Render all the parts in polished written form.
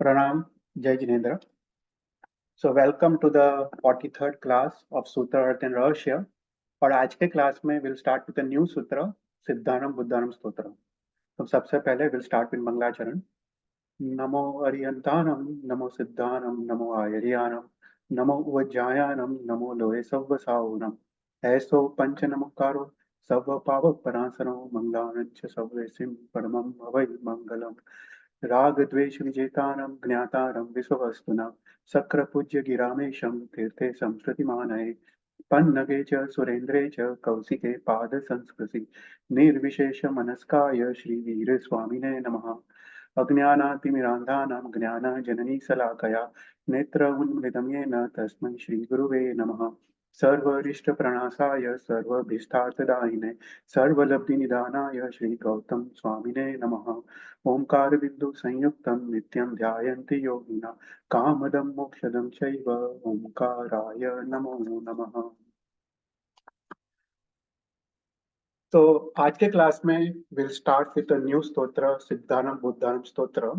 Pranam, Jai Jinendra. So welcome to the 43rd class of Sutra Earth and Rahasya. और आज के class में we'll start with a new sutra, सिद्धानम बुद्धानम स्तोत्र. तो सबसे पहले we'll start with मंगलाचरण. नमो अरियंतानम, नमो सिद्धानम, नमो आयर्यानम, नमो उज्जायानम, नमो लोहे सव्वसावनम. ऐसो पंच नमकारो सव्व पावक परासनो मंगलानच्च सव्वेसिम परमं भवै मंगलम. राग द्वेष विजेतारं ज्ञातारं विश्ववस्तुना सक्र पूज्य गिरामेशं तीर्थे संस्कृतिमानये पन्नगे च सुरेन्द्रे च कौशिके पाद संस्कृति निर्विशेष मनस्काय श्री वीर स्वामिने नमः. अज्ञानातिमिरान्धानां ज्ञानजननी शलाकया नेत्र उन्मिलितं येन तस्मै श्रीगुरुवे नमः. सर्वरिष्टप्रणाशाय सर्वभीष्टार्थदायिने सर्वलब्धिनिधानाय श्री गौतम स्वामिने नमः. ओंकार बिंदु संयुक्तं नित्यं ध्यायन्ति योगिना कामदं मोक्षदं चैव ओंकाराय नमो नमः. तो आज के क्लास में will start with a new स्तोत्र, सिद्धानम बुद्धानम स्तोत्र.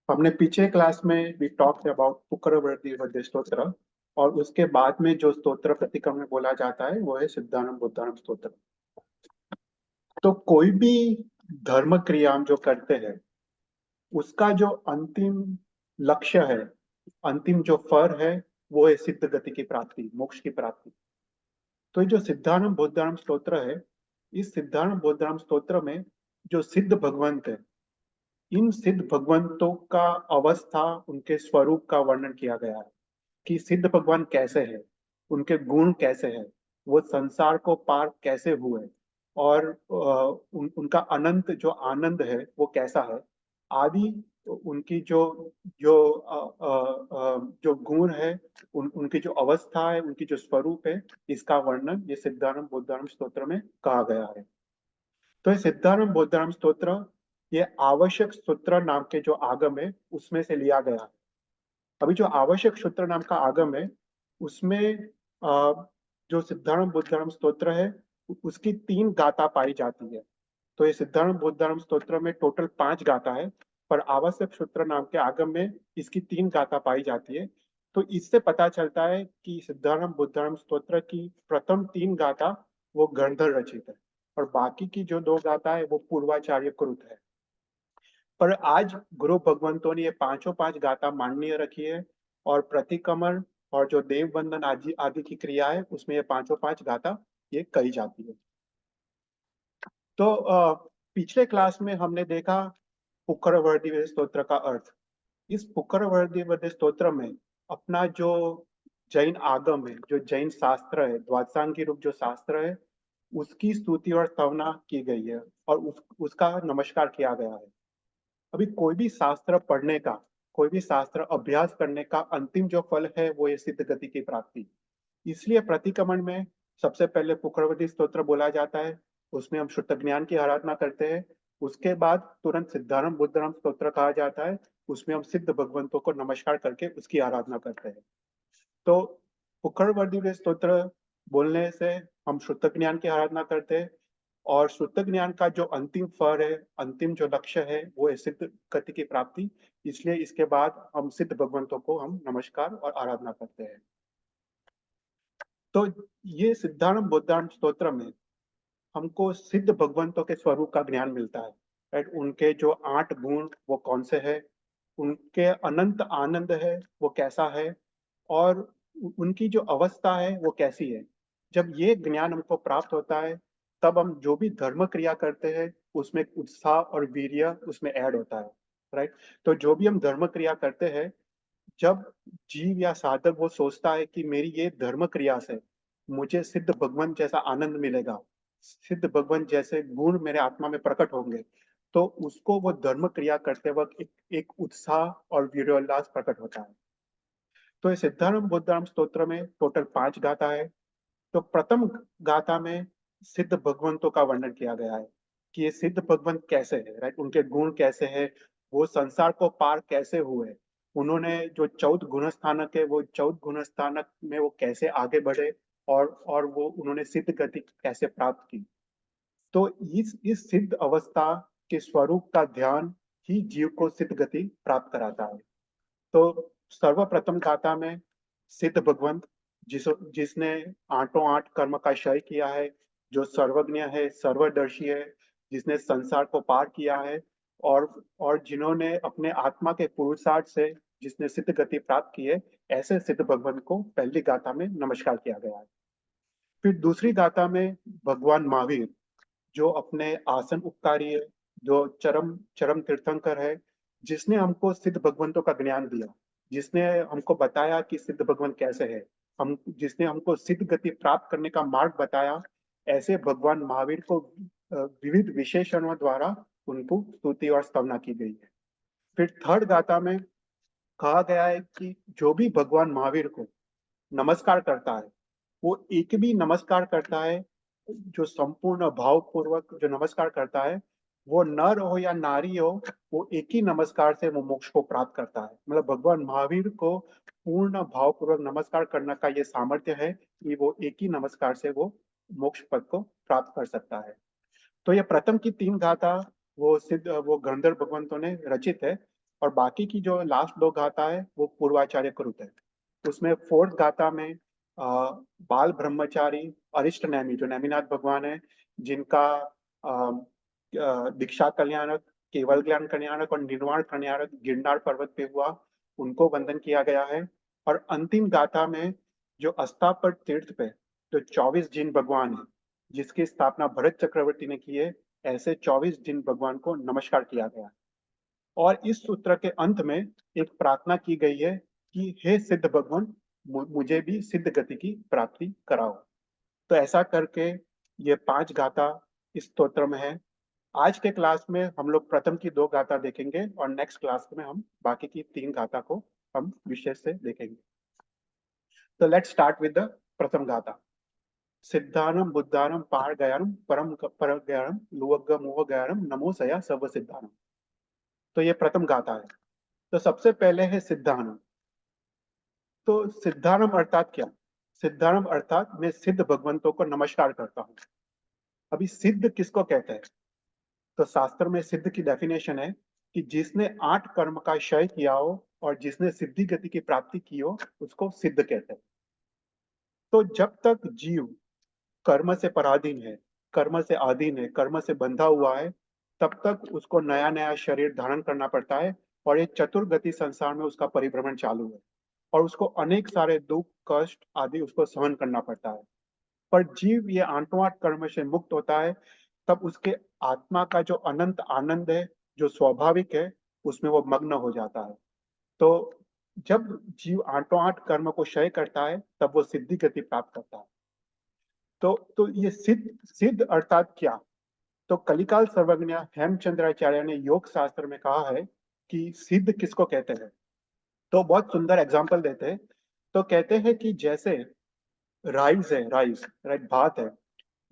हमने पीछे क्लास में वी टॉक्ड अबाउट पुकरवर्ती वद्य स्तोत्र और उसके बाद में जो स्तोत्र प्रतिक्रम में बोला जाता है वो है सिद्धानम बुद्धानम स्तोत्र. तो कोई भी धर्म क्रिया जो करते हैं उसका जो अंतिम लक्ष्य है, अंतिम जो फल है वो है सिद्ध गति की प्राप्ति, मोक्ष की प्राप्ति. तो ये जो सिद्धानम बुद्धानम स्तोत्र है, इस सिद्धानम बुद्धानम स्तोत्र में जो सिद्ध भगवंत है, इन सिद्ध भगवंतों का अवस्था, उनके स्वरूप का वर्णन किया गया है कि सिद्ध भगवान कैसे है, उनके गुण कैसे है, वो संसार को पार कैसे हुए और उनका अनंत जो आनंद है वो कैसा है आदि. उनकी जो जो जो गुण है, उनकी जो अवस्था है, उनकी जो स्वरूप है, इसका वर्णन ये सिद्धानम बुद्धानम स्तोत्र में कहा गया है. तो ये सिद्धानम बुद्धानम स्तोत्र ये आवश्यक सूत्र नाम के जो आगम है उसमें से लिया गया है. अभी जो आवश्यक सूत्र नाम का आगम है उसमें जो सिद्धानम बुद्धानम स्तोत्र है उसकी 3 गाथा पाई जाती है. तो ये सिद्धानम बुद्धानम स्तोत्र में टोटल 5 गाथा है, पर आवश्यक सूत्र नाम के आगम में इसकी 3 गाथा पाई जाती है. तो इससे पता चलता है कि सिद्धानम बुद्धानम स्तोत्र की प्रथम 3 गाथा वो गंधर रचित है और बाकी की जो 2 गाथा है वो पूर्वाचार्य कृत है. पर आज गुरु भगवंतों ने ये 5 गाथा माननीय रखी है और प्रतिक्रमण और जो देव वंदन आदि आदि की क्रिया है उसमें ये 5 गाथा ये कही जाती है. तो पिछले क्लास में हमने देखा पुकरवर्ती स्तोत्र का अर्थ. इस पुकरवर्ती स्तोत्र में अपना जो जैन आगम है, जो जैन शास्त्र है, द्वादशांगी रूप जो शास्त्र है, उसकी स्तुति और स्तवना की गई है और उसका नमस्कार किया गया है. अभी कोई भी शास्त्र पढ़ने का, कोई भी शास्त्र अभ्यास करने का अंतिम जो फल है वो ये सिद्ध गति की प्राप्ति. इसलिए प्रतिक्रमण में सबसे पहले पुकरवर्ती स्तोत्र बोला जाता है, उसमें हम शुद्ध ज्ञान की आराधना करते हैं. उसके बाद तुरंत सिद्धानम बुद्धानम स्तोत्र कहा जाता है, उसमें हम सिद्ध भगवंतों को नमस्कार करके उसकी आराधना करते हैं. तो पुकरवर्ती स्तोत्र बोलने से हम शुद्ध ज्ञान की आराधना करते हैं और शुद्ध ज्ञान का जो अंतिम फल है, अंतिम जो लक्ष्य है वो है सिद्ध गति की प्राप्ति. इसलिए इसके बाद हम सिद्ध भगवंतों को हम नमस्कार और आराधना करते हैं. तो ये सिद्धानम बुद्धानम स्तोत्र में हमको सिद्ध भगवंतों के स्वरूप का ज्ञान मिलता है. राइट, उनके जो 8 गुण वो कौन से है, उनके अनंत आनंद है वो कैसा है और उनकी जो अवस्था है वो कैसी है. जब ये ज्ञान हमको प्राप्त होता है तब हम जो भी धर्म क्रिया करते हैं उसमें उत्साह और वीर्य उसमें ऐड होता है. राइट, तो जो भी हम धर्म क्रिया करते हैं, जब जीव या साधक वो सोचता है कि मेरी ये धर्म क्रिया से मुझे सिद्ध भगवान जैसा आनंद मिलेगा, सिद्ध भगवान जैसे गुण मेरे आत्मा में प्रकट होंगे, तो उसको वो धर्म क्रिया करते वक्त एक उत्साह और वीरोल्लास प्रकट होता है. तो ये सिद्धानम बुद्धानम स्तोत्र में टोटल 5 गाथा है. तो प्रथम गाथा में सिद्ध भगवंतों का वर्णन किया गया है कि ये सिद्ध भगवंत कैसे है. राइट, उनके गुण कैसे है, वो संसार को पार कैसे हुए, उन्होंने जो 14 गुण स्थानक है वो 14 गुण स्थानक में वो कैसे आगे बढ़े और वो उन्होंने सिद्ध गति कैसे प्राप्त की. तो इस सिद्ध अवस्था के स्वरूप का ध्यान ही जीव को सिद्ध गति प्राप्त कराता है. तो सर्वप्रथम गाथा में सिद्ध भगवंत जिसने आठों आठ कर्म का क्षय किया है, जो सर्वज्ञ है, सर्वदर्शी है, जिसने संसार को पार किया है, और जिन्होंने अपने आत्मा के पुरुषार्थ से जिसने सिद्ध गति प्राप्त की है, ऐसे सिद्ध भगवंत को पहली गाथा में नमस्कार किया गया है। फिर दूसरी गाथा में भगवान महावीर, जो अपने आसन उपकारी है, जो चरम चरम तीर्थंकर है, जिसने हमको सिद्ध भगवंतों का ज्ञान दिया, जिसने हमको बताया कि सिद्ध भगवान कैसे है, जिसने हमको सिद्ध गति प्राप्त करने का मार्ग बताया, ऐसे भगवान महावीर को विविध विशेषणों द्वारा उनको स्तुति और स्तवना की गई है। फिर थर्ड गाथा में कहा गया है कि जो भी भगवान महावीर को नमस्कार करता है, वो एक भी नमस्कार करता है, जो संपूर्ण भावपूर्वक जो नमस्कार करता है, वो नर हो या नारी हो, वो एक ही नमस्कार से वो मोक्ष को प्राप्त करता है। मतलब भगवान महावीर को पूर्ण भावपूर्वक नमस्कार करने का ये सामर्थ्य है कि वो एक ही नमस्कार से वो मोक्ष पद को प्राप्त कर सकता है। तो ये प्रथम की तीन गाथा वो गंधर्व भगवंतों ने रचित है, और बाकी की जो लास्ट दो गाथा है वो पूर्वाचार्य कृत है। उसमें फोर्थ गाथा में बाल ब्रह्मचारी अरिष्ट नेमि, जो नेमिनाथ भगवान है, जिनका दीक्षा कल्याणक, केवल ज्ञान कल्याणक और निर्वाण कल्याणक गिरनार पर्वत पे हुआ, उनको वंदन किया गया है। और अंतिम गाथा में जो अस्तापट तीर्थ पे जो 24 जिन भगवान है, जिसकी स्थापना भरत चक्रवर्ती ने की है, ऐसे 24 जिन भगवान को नमस्कार किया गया है। और इस सूत्र के अंत में एक प्रार्थना की गई है कि हे सिद्ध भगवान, मुझे भी सिद्ध गति की प्राप्ति कराओ। तो ऐसा करके ये 5 गाथा इस स्तोत्र में है। आज के क्लास में हम लोग प्रथम की 2 गाथा देखेंगे, और नेक्स्ट क्लास में हम बाकी की 3 गाथा को हम विशेष से देखेंगे। तो लेट्स स्टार्ट विद द प्रथम गाथा। सिद्धानम बुद्धानम पार गयानम परम पर गयानम लुवग्ग मुह गयानम नमो सया सर्व सिद्धानम। तो ये प्रथम गाथा है। तो सबसे पहले है सिद्धानम। तो सिद्धानम अर्थात क्या? सिद्धानम अर्थात मैं सिद्ध भगवंतों को नमस्कार करता हूँ। अभी सिद्ध किसको कहते हैं? तो शास्त्र में सिद्ध की डेफिनेशन है कि जिसने 8 कर्म का क्षय किया हो और जिसने सिद्धि गति की प्राप्ति की हो, उसको सिद्ध कहते हैं। तो जब तक जीव कर्म से पराधीन है, कर्म से अधीन है, कर्म से बंधा हुआ है, तब तक उसको नया नया शरीर धारण करना पड़ता है, और ये चतुर्गति संसार में उसका परिभ्रमण चालू है, और उसको अनेक सारे दुख कष्ट आदि उसको सहन करना पड़ता है। पर जीव ये आठों आठ कर्म से मुक्त होता है, तब उसके आत्मा का जो अनंत आनंद है, जो स्वाभाविक है, उसमें वो मग्न हो जाता है। तो जब जीव आठों आठ कर्म को क्षय करता है, तब वो सिद्धि गति प्राप्त करता है। तो ये सिद्ध सिद्ध अर्थात क्या? तो कलिकाल सर्वज्ञ हेमचंद्राचार्य ने योग शास्त्र में कहा है कि सिद्ध किसको कहते हैं। तो बहुत सुंदर एग्जाम्पल देते हैं। तो कहते हैं कि जैसे राइस है, राइस राइट भात है,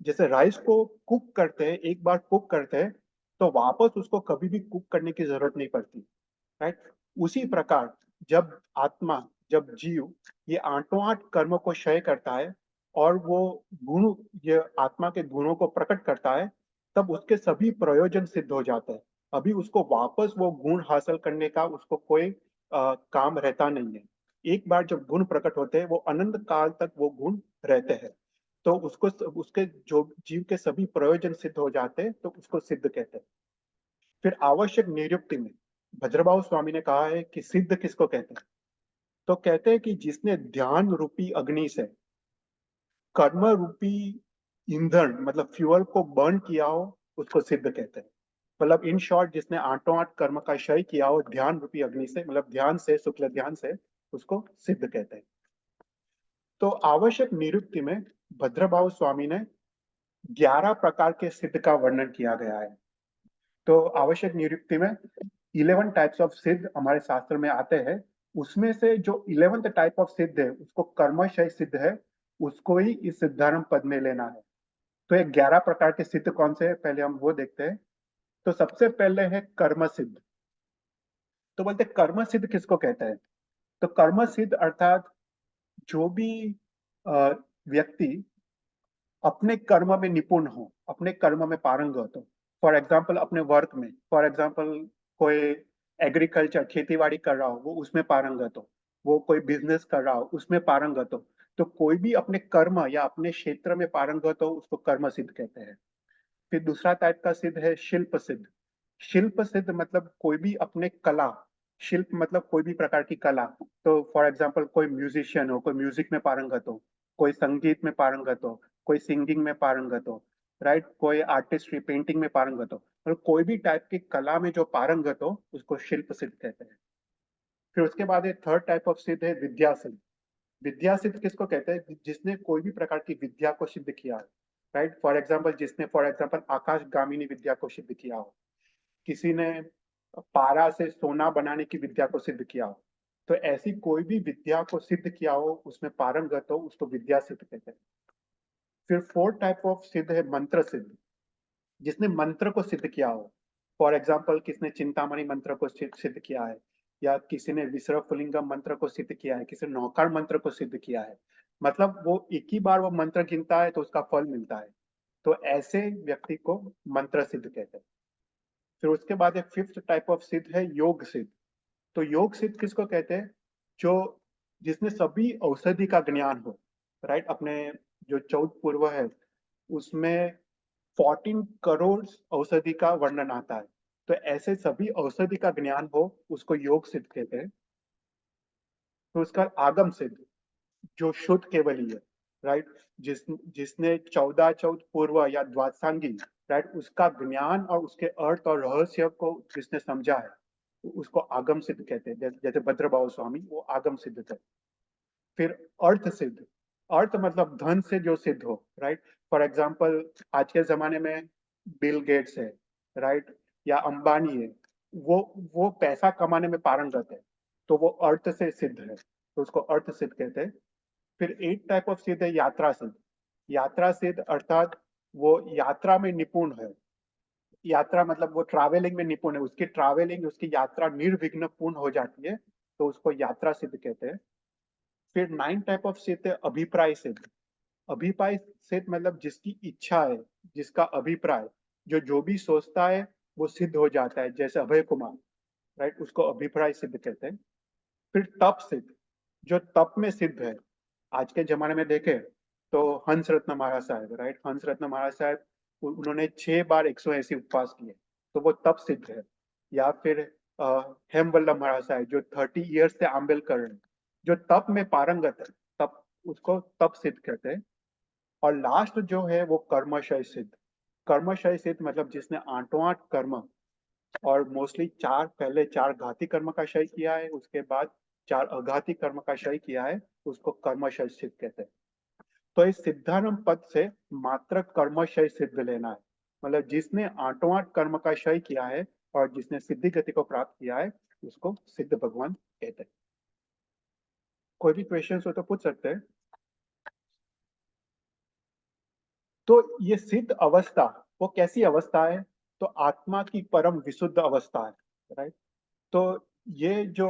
जैसे राइस को कुक करते हैं, एक बार कुक करते हैं तो वापस उसको कभी भी कुक करने की जरूरत नहीं पड़ती, राइट। उसी प्रकार जब आत्मा, जब जीव ये आठों आठ कर्मों को क्षय करता है और वो गुण, ये आत्मा के गुणों को प्रकट करता है, तब उसके सभी प्रयोजन सिद्ध हो जाते हैं। अभी उसको वापस वो गुण हासिल करने का उसको कोई काम रहता नहीं है। एक बार जब गुण प्रकट होते हैं, वो अनंत काल तक वो गुण रहते हैं। तो उसको, उसके जो जीव के सभी प्रयोजन सिद्ध हो जाते हैं, तो उसको सिद्ध कहते हैं। फिर आवश्यक निरुक्ति में भद्रभाव स्वामी ने कहा है कि सिद्ध किसको कहते हैं। तो कहते हैं कि जिसने ध्यान रूपी अग्नि से कर्म रूपी ईंधन मतलब फ्यूअल को बर्न किया हो, उसको सिद्ध कहते हैं। मतलब इन शॉर्ट, जिसने आठों आठ कर्म का क्षय किया हो ध्यान रूपी अग्नि से, मतलब ध्यान से, शुक्ल ध्यान से, उसको सिद्ध कहते हैं। तो आवश्यक निरुक्ति में भद्रभाव स्वामी ने 11 प्रकार के सिद्ध का वर्णन किया गया है। तो आवश्यक निरुक्ति में 11 टाइप्स ऑफ सिद्ध हमारे शास्त्र में आते हैं। उसमें से जो 11th टाइप ऑफ सिद्ध है, उसको कर्मशय सिद्ध है, उसको ही इस सिद्धारंभ पद में लेना है। तो ये 11 प्रकार के सिद्ध कौन से हैं, पहले हम वो देखते हैं। तो सबसे पहले है कर्म सिद्ध। तो बोलते कर्म सिद्ध किसको कहते हैं? तो कर्म सिद्ध अर्थात जो भी व्यक्ति अपने कर्म में निपुण हो, अपने कर्म में पारंगत हो। फॉर एग्जाम्पल अपने वर्क में, फॉर एग्जाम्पल कोई एग्रीकल्चर खेतीबाड़ी कर रहा हो वो उसमें पारंगत हो, वो कोई बिजनेस कर रहा हो उसमें पारंगत हो, तो कोई भी अपने कर्म या अपने क्षेत्र में पारंगत हो उसको कर्म सिद्ध कहते हैं। फिर दूसरा टाइप का सिद्ध है शिल्प सिद्ध। शिल्प सिद्ध मतलब कोई भी अपने कला, शिल्प मतलब कोई भी प्रकार की कला। तो फॉर एग्जाम्पल कोई म्यूजिशियन हो, कोई म्यूजिक में पारंगत हो, कोई संगीत में पारंगत हो, कोई सिंगिंग में पारंगत हो, राइट, कोई आर्टिस्ट्री पेंटिंग में पारंगत हो, और कोई भी टाइप की कला में जो पारंगत हो उसको शिल्प सिद्ध कहते हैं। फिर उसके बाद एक थर्ड टाइप ऑफ सिद्ध है विद्या सिद्ध। विद्या सिद्ध किसको कहते हैं? जिसने कोई भी प्रकार की विद्या को सिद्ध किया है, राइट। फॉर एग्जाम्पल जिसने फॉर एग्जाम्पल आकाशगामिनी विद्या को सिद्ध किया हो, किसी ने पारा से सोना बनाने की विद्या को सिद्ध किया हो, तो ऐसी कोई भी विद्या को सिद्ध किया हो उसमें पारंगत हो उसको विद्या सिद्ध कहते हैं। फिर फोर्थ टाइप ऑफ सिद्ध है मंत्र सिद्ध। जिसने मंत्र को सिद्ध किया हो, फॉर एग्जाम्पल किसने चिंतामणि मंत्र को सिद्ध किया है, या किसी ने विसर्गलिंगम मंत्र को सिद्ध किया है, किसी ने नौकार मंत्र को सिद्ध किया है, मतलब वो एक ही बार वो मंत्र गिनता है तो उसका फल मिलता है, तो ऐसे व्यक्ति को मंत्र सिद्ध कहते हैं। फिर उसके बाद एक फिफ्थ टाइप ऑफ सिद्ध है योग सिद्ध। तो योग सिद्ध किसको कहते हैं? जो जिसने सभी औषधि का ज्ञान हो, राइट। अपने जो 14 पूर्व है उसमें 14 करोड़ औषधि का वर्णन आता है, तो ऐसे सभी औषधि का ज्ञान हो उसको योग सिद्ध कहते हैं। तो उसका आगम सिद्ध जो शुद्ध केवली है, राइट, जिसने 14 पूर्व या द्वादशांगी, राइट, उसका ज्ञान और उसके अर्थ और रहस्य को जिसने समझा है उसको आगम सिद्ध कहते हैं। जैसे भद्रभाव स्वामी वो आगम सिद्ध थे। फिर अर्थ सिद्ध, अर्थ मतलब धन से जो सिद्ध हो, राइट। फॉर एग्जाम्पल आज के जमाने में बिल गेट्स है, राइट, या अंबानी है, वो वो पैसा कमाने में पारंगत है, तो वो अर्थ से सिद्ध है, तो उसको अर्थ सिद्ध कहते हैं। फिर एट टाइप ऑफ सिद्ध है यात्रा सिद्ध। यात्रा सिद्ध अर्थात वो यात्रा में निपुण है, यात्रा मतलब वो ट्रैवलिंग में निपुण है, उसकी ट्रैवलिंग उसकी यात्रा निर्विघ्न पूर्ण हो जाती है, तो उसको यात्रा सिद्ध कहते हैं। फिर नाइन टाइप ऑफ सिद्ध है अभिप्राय सिद्ध। अभिप्राय सिद्ध मतलब जिसकी इच्छा है, जिसका अभिप्राय, जो भी सोचता है वो सिद्ध हो जाता है, जैसे अभय कुमार, राइट, उसको अभिप्राय सिद्ध कहते हैं। फिर तप सिद्ध, जो तप में सिद्ध है। आज के जमाने में देखें तो हंस रत्न महाराज साहब, राइट, हंस रत्न महाराज साहब उन्होंने 6 बार 180 उपवास किए, तो वो तप सिद्ध है। या फिर हेमवल्लभ महाराज साहब जो 30 ईयर्स से आंबेल कर रहे हैं, जो तप में पारंगत है, तप, उसको तप सिद्ध कहते हैं। और लास्ट जो है वो कर्मशय सिद्ध। कर्मशय सिद्ध मतलब जिसने आठों आठ कर्म और मोस्टली पहले चार घाती कर्म का क्षय किया है, उसके बाद चार अघाती कर्म का क्षय किया है, उसको कर्मशय सिद्ध कहते हैं। तो इस सिद्धानम पद से मात्र कर्मशय सिद्ध लेना है, मतलब जिसने आठों आठ कर्म का क्षय किया है और जिसने सिद्धि गति को प्राप्त किया है उसको सिद्ध भगवान कहते हैं। कोई भी क्वेश्चन हो तो पूछ सकते हैं। तो ये सिद्ध अवस्था वो कैसी अवस्था है? तो आत्मा की परम विशुद्ध अवस्था है, राइट। तो ये जो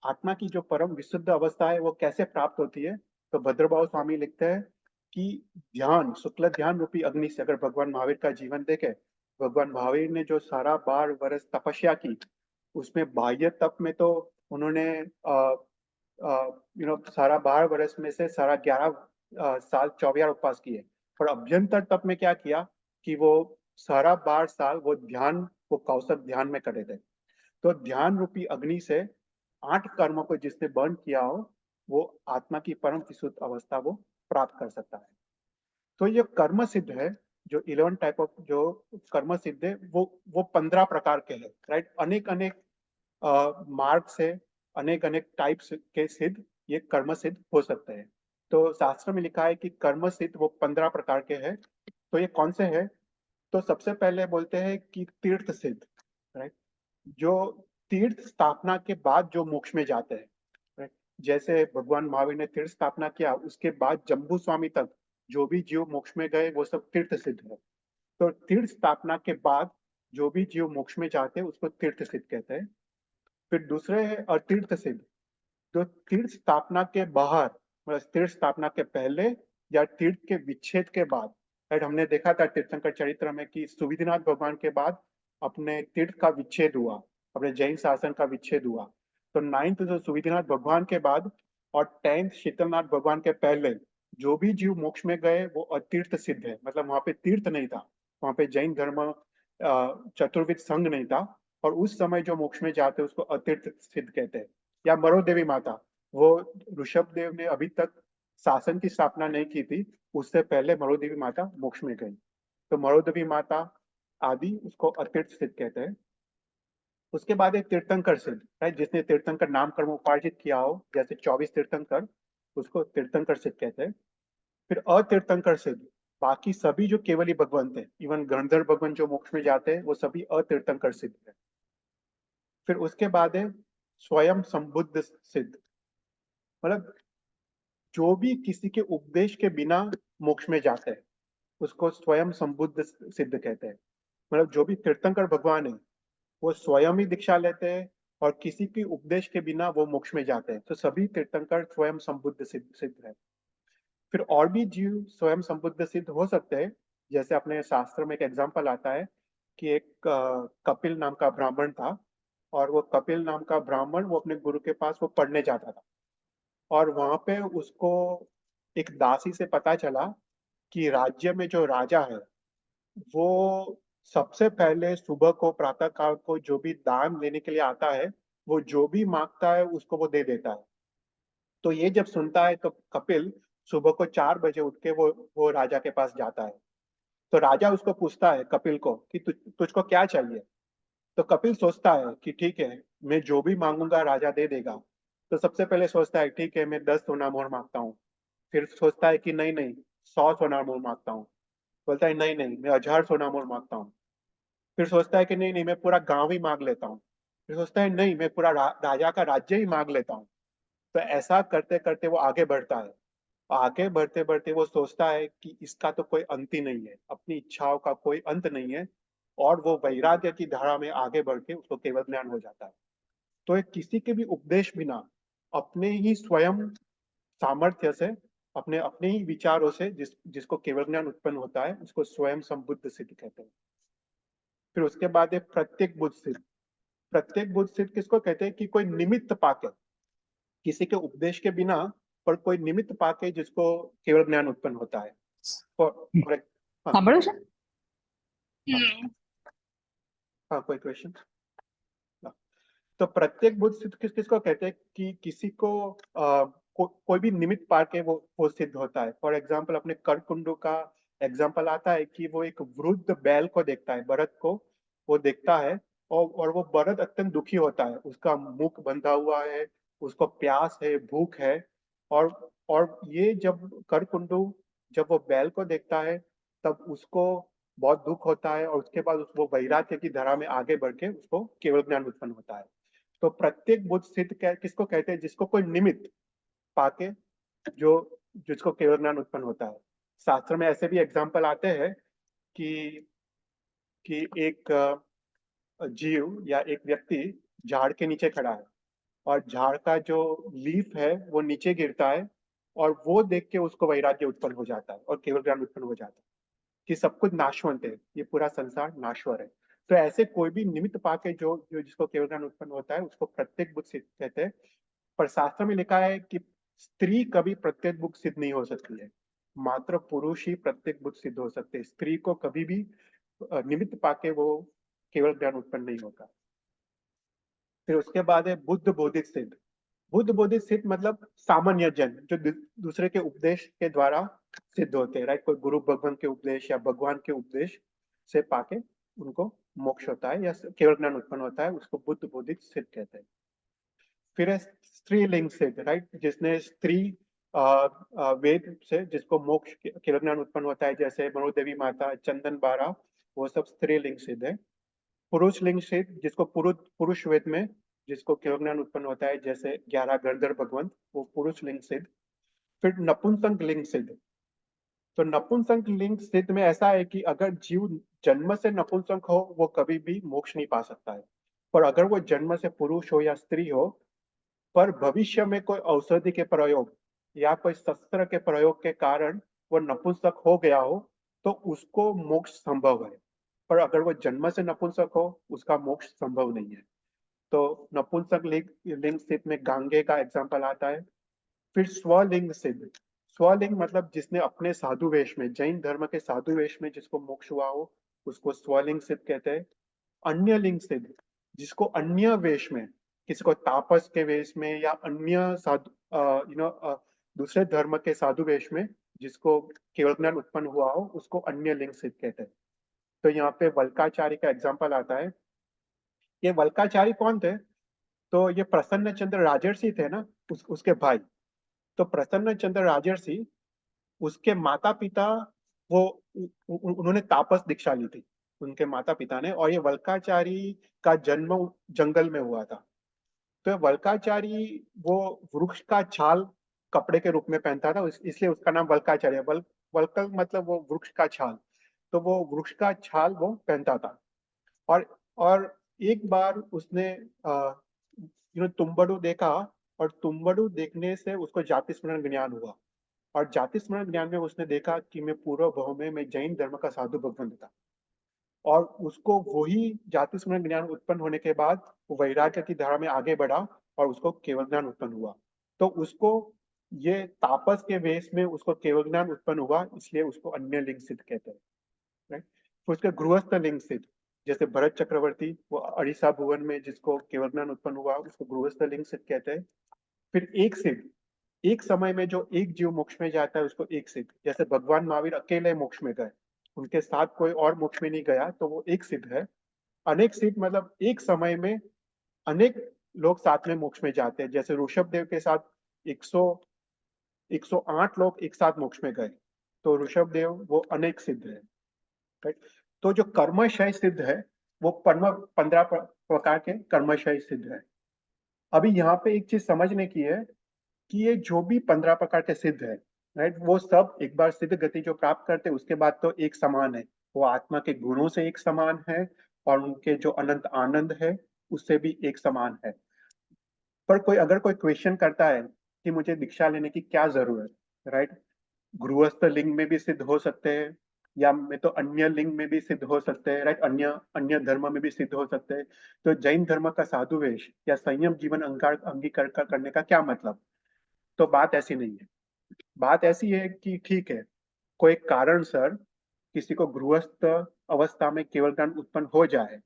आत्मा की जो परम विशुद्ध अवस्था है वो कैसे प्राप्त होती है? तो भद्रभाव स्वामी लिखते हैं कि ध्यान, शुक्ल ध्यान रूपी अग्नि से, अगर भगवान महावीर का जीवन देखे, भगवान महावीर ने जो सारा 12 वर्ष तपस्या की, उसमें बाह्य तप में तो उन्होंने सारा 12 वर्ष में से सारा 11 साल 24 उपवास किए, पर अभ्यंतर तप में क्या किया कि वो सारा 12 साल वो ध्यान, वो कौशल ध्यान में करे थे। तो ध्यान रूपी अग्नि से 8 कर्मों को जिसने बर्न किया हो वो आत्मा की परम विशुद्ध अवस्था वो प्राप्त कर सकता है। तो ये कर्म सिद्ध है, जो 11 टाइप ऑफ जो कर्म सिद्ध है वो 15 प्रकार के हैं, राइट। अनेक अनेक मार्ग से अनेक अनेक टाइप्स के सिद्ध ये कर्म सिद्ध हो सकते हैं। तो शास्त्र में लिखा है कि कर्म सिद्ध वो 15 प्रकार के हैं। तो ये कौन से हैं? तो सबसे पहले बोलते हैं कि तीर्थ सिद्ध, राइट, जो तीर्थ स्थापना के बाद जो मोक्ष में जाते हैं, right? जैसे भगवान महावीर ने तीर्थ स्थापना किया उसके बाद जम्बू स्वामी तक जो भी जीव मोक्ष में गए वो सब तीर्थ सिद्ध है। तो तीर्थ स्थापना के बाद जो भी जीव मोक्ष में जाते हैं उसको तीर्थ सिद्ध कहते हैं। फिर दूसरे है अतीर्थ सिद्ध, जो तीर्थ स्थापना के बाहर, मतलब तीर्थ स्थापना के पहले या तीर्थ के विच्छेद के बाद, राइट। हमने देखा था तीर्थंकर चरित्र में कि सुविधिनाथ भगवान के बाद अपने तीर्थ का विच्छेद हुआ, अपने जैन शासन का विच्छेद हुआ। तो 9th जो सुविधिनाथ भगवान के बाद और 10th शीतलनाथ भगवान के पहले जो भी जीव मोक्ष में गए वो अतीर्थ सिद्ध है, मतलब वहां पे तीर्थ नहीं था, वहां पे जैन धर्म चतुर्विद संघ नहीं था, और उस समय जो मोक्ष में जाते उसको अतीर्थ सिद्ध कहते हैं। या मरो देवी माता, वो ऋषभ देव ने अभी तक शासन की स्थापना नहीं की थी, उससे पहले मरो देवी माता मोक्ष में गई, तो मरो देवी माता आदि उसको अतीर्थ सिद्ध कहते हैं। उसके बाद एक तीर्थंकर सिद्ध, राइट, जिसने तीर्थंकर नाम कर्म उपार्जित किया हो, जैसे 24 तीर्थंकर, उसको तीर्थंकर सिद्ध कहते हैं। फिर अतीर्थंकर सिद्ध, बाकी सभी जो केवली भगवंत है, इवन गंधर्व भगवान जो मोक्ष में जाते हैं वो सभी अतीर्थंकर सिद्ध है। फिर उसके बाद है स्वयं संबुद्ध सिद्ध, मतलब जो भी किसी के उपदेश के बिना मोक्ष में जाते हैं उसको स्वयं संबुद्ध सिद्ध कहते हैं। मतलब जो भी तीर्थंकर भगवान है वो स्वयं ही दीक्षा लेते हैं और किसी के उपदेश के बिना वो मोक्ष में जाते हैं, तो सभी तीर्थंकर स्वयं संबुद्ध सिद्ध है। फिर और भी जीव स्वयं संबुद्ध सिद्ध हो सकते हैं, जैसे अपने शास्त्र में एक एग्जाम्पल आता है कि एक कपिल नाम का ब्राह्मण था, और वो कपिल नाम का ब्राह्मण वो अपने गुरु के पास वो पढ़ने जाता था, और वहां पे उसको एक दासी से पता चला कि राज्य में जो राजा है वो सबसे पहले सुबह को प्रातः काल को जो भी दान लेने के लिए आता है वो जो भी मांगता है उसको वो दे देता है। तो ये जब सुनता है तो कपिल सुबह को 4 बजे उठ के वो राजा के पास जाता है। तो राजा उसको पूछता है कपिल को कि तुझको क्या चाहिए। तो कपिल सोचता है कि ठीक है, मैं जो भी मांगूंगा राजा दे देगा। तो सबसे पहले सोचता है ठीक है, मैं 10 सोना मोहर मांगता हूँ। फिर सोचता है कि नहीं नहीं, 100 सोना मोहर मांगता हूँ। बोलता है नहीं नहीं, मैं 1000 सोना मोहर मांगता हूँ। फिर सोचता है कि नहीं नहीं, मैं पूरा गांव ही मांग लेता हूँ। फिर सोचता है नहीं, मैं पूरा राजा का राज्य ही मांग लेता हूँ। तो ऐसा करते करते वो आगे बढ़ता है। आगे बढ़ते बढ़ते वो सोचता है कि इसका तो कोई अंत ही नहीं है, अपनी इच्छाओं का कोई अंत नहीं है, और वो वैराग्य की धारा में आगे बढ़ के उसको केवल ज्ञान हो जाता है। तो एक किसी के भी उपदेश बिना अपने ही स्वयं सामर्थ्य से, अपने अपने ही विचारों से जिसको केवल ज्ञान उत्पन्न होता है उसको स्वयं संबुद्ध सिद्ध कहते हैं। फिर उसके बाद है प्रत्येक बुद्ध सिद्ध। प्रत्येक बुद्ध सिद्ध किसको कहते हैं कि कोई निमित्त पाके, किसी के उपदेश के बिना पर कोई निमित्त पाके जिसको केवल ज्ञान उत्पन्न होता है। फॉर हाँ સાંભળો છો? हाँ हाँ, कोई क्वेश्चन? तो प्रत्येक बुद्ध सिद्ध किसको कहते हैं कि किसी को कोई भी निमित्त पार के वो सिद्ध होता है। फॉर एग्जाम्पल अपने कर्कुंडू का एग्जाम्पल आता है कि वो एक वृद्ध बैल को देखता है, बरद को वो देखता है, और वो बरद अत्यंत दुखी होता है, उसका मुख बंधा हुआ है, उसको प्यास है, भूख है। और ये जब कर्कुंडू जब वो बैल को देखता है तब उसको बहुत दुख होता है, और उसके बाद वो वैराग्य की धारा में आगे बढ़ के उसको केवल ज्ञान उत्पन्न होता है। तो प्रत्येक बुद्ध सिद्ध किसको कहते हैं? जिसको कोई निमित्त पाके जो जिसको केवल ज्ञान उत्पन्न होता है। शास्त्र में ऐसे भी एग्जाम्पल आते हैं कि एक जीव या एक व्यक्ति झाड़ के नीचे खड़ा है, और झाड़ का जो लीफ है वो नीचे गिरता है, और वो देख के उसको वैराग्य उत्पन्न हो जाता है और केवल ज्ञान उत्पन्न हो जाता है कि सब कुछ नाशवंत है, ये पूरा संसार नाश्वर है। तो ऐसे कोई भी निमित्त पाके जो जिसको केवल ज्ञान उत्पन्न होता है उसको प्रत्येक बुद्ध सिद्ध कहते हैं। पर शास्त्र में लिखा है कि स्त्री कभी प्रत्येक बुद्ध सिद्ध नहीं हो सकती है, मात्र पुरुष ही प्रत्येक बुद्ध सिद्ध हो सकते हैं। स्त्री को कभी भी निमित्त पाके वो केवल ज्ञान उत्पन्न नहीं होता। फिर उसके बाद है बुद्ध बोधित सिद्ध। बुद्ध बोधित सिद्ध मतलब सामान्य जन जो दूसरे के उपदेश के द्वारा सिद्ध होते हैं, राइट, कोई गुरु भगवान के उपदेश या भगवान के उपदेश से पाके उनको मोक्ष होता है या केवल ज्ञान उत्पन्न होता है, उसको बुद्ध बोधित सिद्ध कहते हैं। फिर है स्त्रीलिंग सिद्ध, राइट, जिसने स्त्री वेद से जिसको मोक्ष केवल ज्ञान उत्पन्न होता है, जैसे मनोदेवी माता, चंदन बारा, वो सब स्त्रीलिंग सिद्ध है। पुरुष लिंग सिद्ध जिसको पुरुष वेद में जिसको केवल ज्ञान उत्पन्न होता है, जैसे 11 गंधर्व भगवंत, वो पुरुष लिंग सिद्ध। फिर नपुंसक लिंग सिद्ध। तो नपुंसक लिंग सिद्ध में ऐसा है कि अगर जीव जन्म से नपुंसक हो वो कभी भी मोक्ष नहीं पा सकता है, पर अगर वो जन्म से पुरुष हो या स्त्री हो, पर भविष्य में कोई औषधि के प्रयोग या कोई शस्त्र के प्रयोग के कारण वो नपुंसक हो गया हो तो उसको मोक्ष संभव है। पर अगर वो जन्म से नपुंसक हो उसका मोक्ष संभव नहीं है। तो नपुंसक लिंग सिद्ध में गांगे का एग्जाम्पल आता है। फिर स्वलिंग सिद्ध, स्वलिंग मतलब जिसने अपने साधु वेश में, जैन धर्म के साधु वेश में जिसको मोक्ष हुआ हो, उसको स्वलिंग सिद्ध कहते हैं। अन्य लिंग सिद्ध, जिसको अन्य वेश में, किसी को तापस के वेश में या अन्य साधु दूसरे धर्म के साधु वेश में जिसको केवल ज्ञान उत्पन्न हुआ हो, उसको अन्य लिंग सिद्ध कहते हैं। तो यहाँ पे वल्काचारी का एग्जाम्पल आता है। ये वल्काचारी कौन थे? तो ये प्रसन्न चंद्र राजर्षि थे ना, उसके भाई। तो प्रसन्न चंद्र राजर्षि, उसके माता पिता, वो उन्होंने तापस दीक्षा ली थी, उनके माता पिता ने। और ये वल्काचारी का जन्म जंगल में हुआ था। तो वल्काचारी वो वृक्ष का छाल कपड़े के रूप में पहनता था, इसलिए उसका नाम वल्काचारी है। वल्कल मतलब वो वृक्ष का छाल, तो वो वृक्ष का छाल वो पहनता था। और और एक बार उसने तुम्बड़ू देखा, और तुम्बड़ू देखने से उसको जाति स्मरण ज्ञान हुआ। और जाति स्मरण ज्ञान में उसने देखा कि मैं पूर्व भाव में मैं जैन धर्म का साधु भगवंत था। और उसको वही जाति स्मरण ज्ञान उत्पन्न होने के बाद वो वैराग्य की धारा में आगे बढ़ा, और उसको केवल ज्ञान उत्पन्न हुआ। तो उसको ये तापस के वेश में उसको केवल ज्ञान उत्पन्न हुआ, इसलिए उसको अन्य लिंग सिद्ध कहते हैं। राइट। फिर उसके गृहस्थ लिंग सिद्ध, जैसे भरत चक्रवर्ती, वो अड़ीसा भुवन में जिसको केवल ज्ञान उत्पन्न हुआ, उसको गृहस्थ लिंग सिद्ध कहते हैं। फिर एक सिद्ध, एक समय में जो एक जीव मोक्ष में जाता है उसको एक सिद्ध। जैसे भगवान महावीर अकेले मोक्ष में गए, उनके साथ कोई और मोक्ष में नहीं गया, तो वो एक सिद्ध है। अनेक सिद्ध मतलब एक समय में अनेक लोग साथ में मोक्ष में जाते हैं। जैसे ऋषभ देव के साथ 108 लोग एक साथ मोक्ष में गए, तो ऋषभ देव वो अनेक सिद्ध है। राइट। तो जो कर्मशय सिद्ध है, वो 15 प्रकार के कर्मशय सिद्ध है। अभी यहाँ पे एक चीज समझने की है कि ये जो भी 15 प्रकार के सिद्ध है, राइट, वो सब एक बार सिद्ध गति जो प्राप्त करते हैं उसके बाद तो एक समान है। वो आत्मा के गुणों से एक समान है, और उनके जो अनंत आनंद है उससे भी एक समान है। पर अगर कोई क्वेश्चन करता है कि मुझे दीक्षा लेने की क्या जरूरत, राइट, गृहस्थ लिंग में भी सिद्ध हो सकते हैं, या मैं तो अन्य लिंग में भी सिद्ध हो सकते हैं, राइट, अन्य अन्य धर्म में भी सिद्ध हो सकते हैं। तो जैन धर्म का साधु वेश या संयम जीवन अंगीकार करने का क्या मतलब? तो बात ऐसी नहीं है। बात ऐसी है कि ठीक है, कोई कारण सर किसी को गृहस्थ अवस्था में केवल ज्ञान उत्पन्न हो जाए,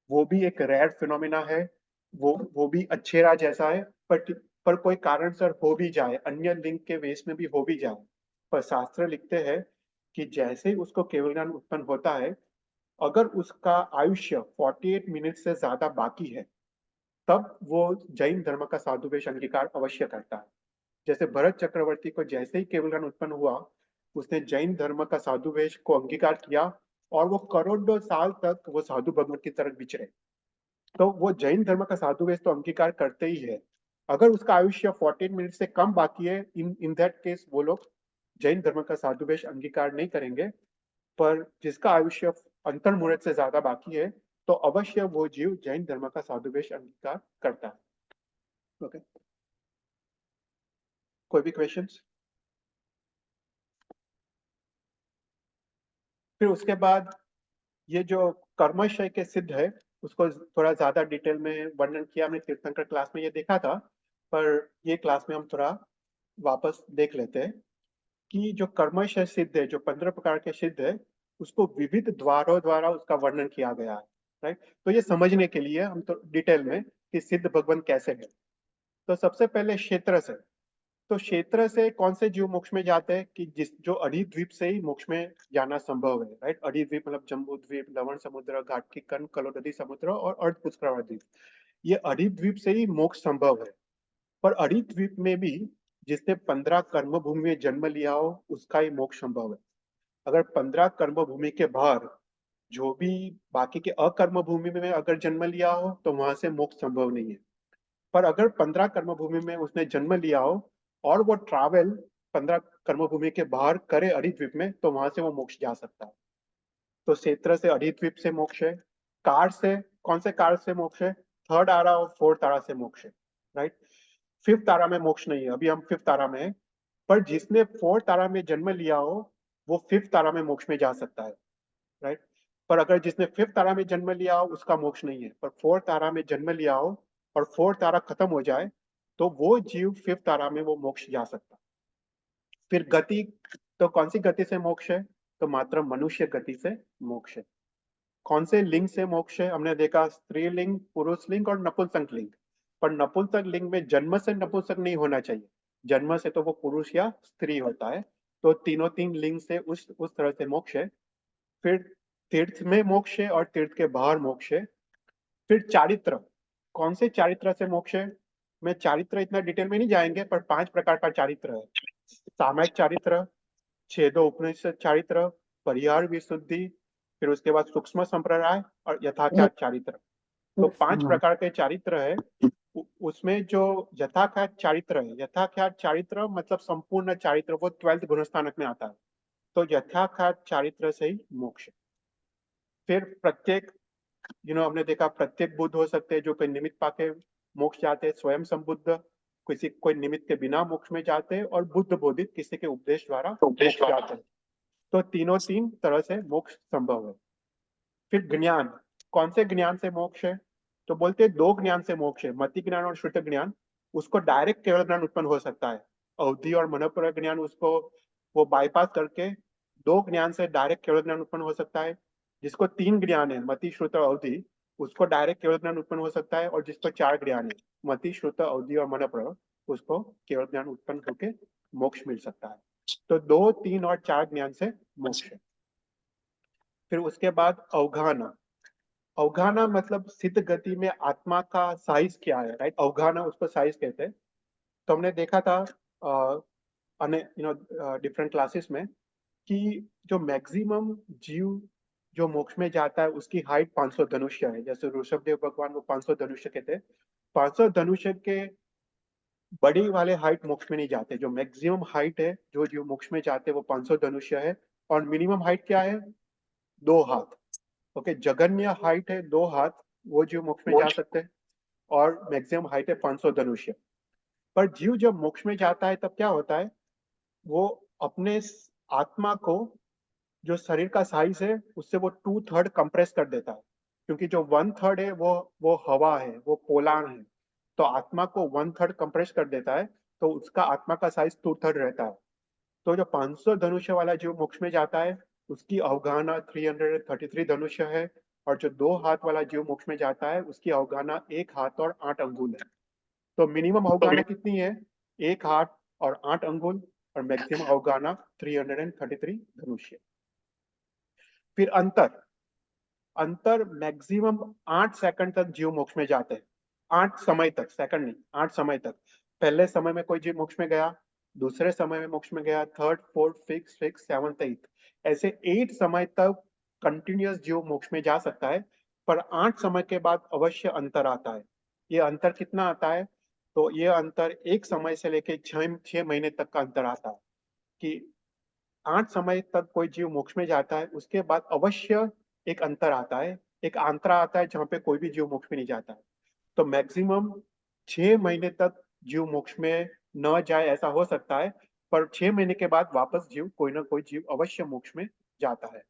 वो भी एक रेयर फिनोमिना है। वो भी अच्छेरा जैसा है। पर कोई कारण सर हो भी जाए, अन्य लिंग के वेश में भी हो भी जाए, पर शास्त्र लिखते हैं कि जैसे ही उसको केवल ज्ञान उत्पन्न होता है, अगर उसका आयुष्य 48 मिनट से ज्यादा बाकी है, तब वो जैन धर्म का साधु वेश अंगीकार अवश्य करता है। जैसे भरत चक्रवर्ती को जैसे ही केवल ज्ञान उत्पन्न हुआ, उसने जैन धर्म का साधु वेश को अंगीकार किया, और वो करोड़ों साल तक वो साधु भगवत की तरफ विचरे। तो वो जैन धर्म का साधु वेश तो अंगीकार करते ही है। अगर उसका आयुष्य 14 मिनट से कम बाकी है, इन इन दैट केस वो लोग जैन धर्म का साधु वेश अंगीकार नहीं करेंगे। पर जिसका आयुष्य अंतर्मुहूर्त से ज्यादा बाकी है, तो अवश्य वो जीव जैन धर्म का साधु वेश अंगीकार करता है। ओके, कोई भी क्वेश्चंस? फिर उसके बाद ये जो कर्मशय के सिद्ध है, उसको थोड़ा ज्यादा डिटेल में वर्णन किया हमने तीर्थंकर क्लास में, ये देखा था। पर ये क्लास में हम थोड़ा वापस देख लेते हैं कि जो कर्मशय सिद्ध है, जो 15 प्रकार के सिद्ध है, उसको विविध द्वारों द्वारा उसका वर्णन किया गया है। राइट। तो ये समझने के लिए हम तो डिटेल में कि सिद्ध भगवान कैसे है। तो सबसे पहले क्षेत्र से, तो क्षेत्र से कौन से जीव मोक्ष में जाते हैं? कि जिस जो अड़ी द्वीप से ही मोक्ष में जाना संभव है। राइट। अड़ी द्वीप मतलब जम्बू द्वीप, लवण समुद्र, घाटकी कर्ण, कलोदधी समुद्र और अर्धपुष्कर द्वीप। ये अड़ी द्वीप से ही मोक्ष संभव है। पर अड़ी द्वीप में भी जिसने 15 कर्म भूमि में जन्म लिया हो, उसका ही मोक्ष संभव है। अगर 15 कर्म भूमि के बाहर जो भी बाकी के अकर्म भूमि में अगर जन्म लिया हो, तो वहां से मोक्ष संभव नहीं है। पर अगर 15 कर्म भूमि में उसने जन्म लिया हो, और वो ट्रैवल 15 कर्म भूमि के बाहर करे अरिद्वीप में, तो वहां से वो मोक्ष जा सकता है। तो क्षेत्र से अरिद्वीप से मोक्ष है। कार से, कौन से कार से मोक्ष है? थर्ड आरा और फोर्थ आरा से मोक्ष है। राइट। फिफ्थ आरा में मोक्ष नहीं है, अभी हम फिफ्थ आरा में है। पर जिसने फोर्थ आरा में जन्म लिया हो, वो फिफ्थ आरा में मोक्ष में जा सकता है। राइट। पर अगर जिसने 5th तारा में जन्म लिया हो उसका मोक्ष नहीं है, पर 4th तारा में जन्म लिया हो और 4th तारा खत्म हो जाए तो वो जीव 5th तारा में वो मोक्ष जा सकता। फिर गति, तो कौन सी गति से मोक्ष है? तो मात्र मनुष्य गति से मोक्ष है। कौन से लिंग से मोक्ष है? हमने देखा स्त्रीलिंग, पुरुष लिंग और नपुंसक लिंग। पर नपुंसक लिंग में जन्म से नपुंसक नहीं होना चाहिए, जन्म से तो वो पुरुष या स्त्री होता है। तो तीनों तीन लिंग से उस तरह से मोक्ष है। फिर तीर्थ में मोक्ष है और तीर्थ के बाहर मोक्ष है। फिर चारित्र, कौन से चारित्र से मोक्ष है? मैं चारित्र इतना डिटेल में नहीं जाएंगे, पर 5 प्रकार का चारित्र है। सामयिक चारित्र, छेदो उपनिषद चारित्र, परिहार विशुद्धि, फिर उसके बाद सूक्ष्म संप्रदाय और यथाख्यात चारित्र। तो 5 प्रकार के चारित्र है। उसमें जो यथाख्यात चारित्र है, यथाख्यात चारित्र मतलब संपूर्ण चारित्र, वो 12th गुणस्थानक में आता है। तो यथाख्यात चारित्र से ही मोक्ष। फिर प्रत्येक, हमने देखा प्रत्येक बुद्ध हो सकते हैं जो कोई निमित्त पाके मोक्ष जाते हैं, स्वयं संबुद्ध किसी कोई निमित्त के बिना मोक्ष में जाते हैं, और बुद्ध बोधित किसी के उपदेश द्वारा मोक्ष जाते हैं। तो तीनों तीन तरह से मोक्ष संभव है। फिर ज्ञान, कौन से ज्ञान से मोक्ष है? तो बोलते हैं 2 ज्ञान से मोक्ष है, मति ज्ञान और श्रुत ज्ञान। उसको डायरेक्ट केवल ज्ञान उत्पन्न हो सकता है। अवधि और मनोपर ज्ञान उसको वो बाईपास करके 2 ज्ञान से डायरेक्ट केवल ज्ञान उत्पन्न हो सकता है। जिसको 3 ज्ञान है, मति श्रुत और अवधि, उसको डायरेक्ट केवल ज्ञान उत्पन्न हो सकता है। और जिसको 4 ज्ञान है, मति श्रुत अवधि और मनोपर, उसको केवल ज्ञान उत्पन्न होकर मोक्ष मिल सकता है। तो 2, 3 और 4 ज्ञान से मोक्ष है। फिर उसके बाद अवगाहना। अवगाहना मतलब सिद्ध गति में आत्मा का साइज क्या है, राइट? अवगाहना उसको साइज कहते हैं। तो हमने देखा था डिफरेंट क्लासेस में कि जो मैक्सिमम जीव जो मोक्ष में जाता है उसकी हाइट 500 धनुष्य है। जैसे ऋषभदेव भगवान वो 500 धनुष्य के थे। 500 धनुष्य के बड़ी वाले हाइट मोक्ष में नहीं जाते। जो मैक्सिमम हाइट है जो जीव मोक्ष में जाते हैं वो 500 धनुष्य है। और मिनिमम हाइट क्या है? 2 हाथ। ओके, जघन्य हाइट है 2 हाथ, वो जीव मोक्ष में जा सकते हैं। और मैक्सिमम हाइट है 500 धनुष्य। पर जीव जब मोक्ष में जाता है तब क्या होता है? वो अपने आत्मा को, जो शरीर का साइज है उससे वो 2/3 कंप्रेस कर देता है। क्योंकि जो 1/3 है वो हवा है, वो पोलाण है। तो आत्मा को 1/3 कंप्रेस कर देता है, तो उसका आत्मा का साइज 2/3 रहता है। तो जो 500 धनुष्य वाला जीव मोक्ष में जाता है उसकी अवगाहना 333 धनुष्य है। और जो 2 हाथ वाला जीव मोक्ष में जाता है उसकी अवगाहना 1 हाथ और 8 अंगुल है। तो मिनिमम अवगाहना कितनी है? 1 हाथ और 8 अंगुल। और मैक्सिमम अवगाहना 333 धनुष्य। फिर अंतर, अंतर मैक्सिमम 8 सेकंड तक जीव मोक्ष में जाते हैं। 8 समय तक, सेकंड नहीं, 8 समय तक। पहले समय में कोई जीव मोक्ष में गया, दूसरे समय में मोक्ष में गया, 3rd 4th 5th 6th 7th 8th, ऐसे 8 समय तक कंटिन्यूअस जीव मोक्ष में जा सकता है। पर 8 समय के बाद अवश्य अंतर आता है। ये अंतर कितना आता है? तो ये अंतर 1 समय से लेके 6 महीने तक का अंतर आता है। कि 8 समय तक कोई जीव मोक्ष में जाता है, उसके बाद अवश्य एक अंतर आता है, एक आंतरा आता है जहाँ पे कोई भी जीव मोक्ष में नहीं जाता है। तो मैक्सिमम 6 महीने तक जीव मोक्ष में न जाए ऐसा हो सकता है। पर 6 महीने के बाद वापस जीव, कोई ना कोई जीव अवश्य मोक्ष में जाता है।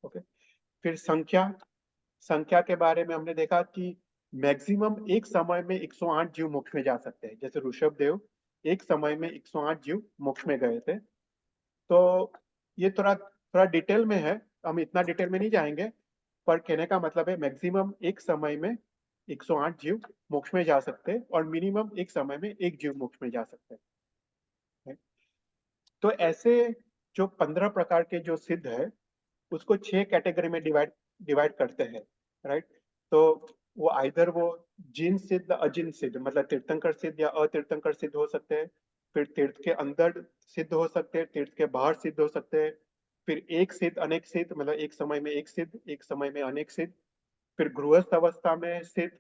ओके। फिर संख्या, संख्या के बारे में हमने देखा कि मैक्सिमम एक समय में 108 जीव मोक्ष में जा सकते हैं। जैसे ऋषभदेव एक समय में 108 जीव मोक्ष में गए थे। तो ये थोड़ा थोड़ा डिटेल में है, हम इतना डिटेल में नहीं जाएंगे। पर कहने का मतलब है मैक्सिमम एक समय में 108 जीव मोक्ष में जा सकते हैं और मिनिमम एक समय में एक जीव मोक्ष में जा सकते हैं। तो ऐसे जो 15 प्रकार के जो सिद्ध है उसको 6 कैटेगरी में डिवाइड डिवाइड करते हैं, राइट? तो वो आइदर वो जिन सिद्ध, अजिन सिद्ध, मतलब तीर्थंकर सिद्ध या अतीर्थंकर सिद्ध हो सकते हैं। फिर तीर्थ के अंदर सिद्ध हो सकते हैं, तीर्थ के बाहर सिद्ध हो सकते हैं। फिर एक सिद्ध, अनेक सिद्ध, मतलब एक समय में एक सिद्ध, एक समय में अनेक सिद्ध। फिर गृहस्थ अवस्था में सिद्ध,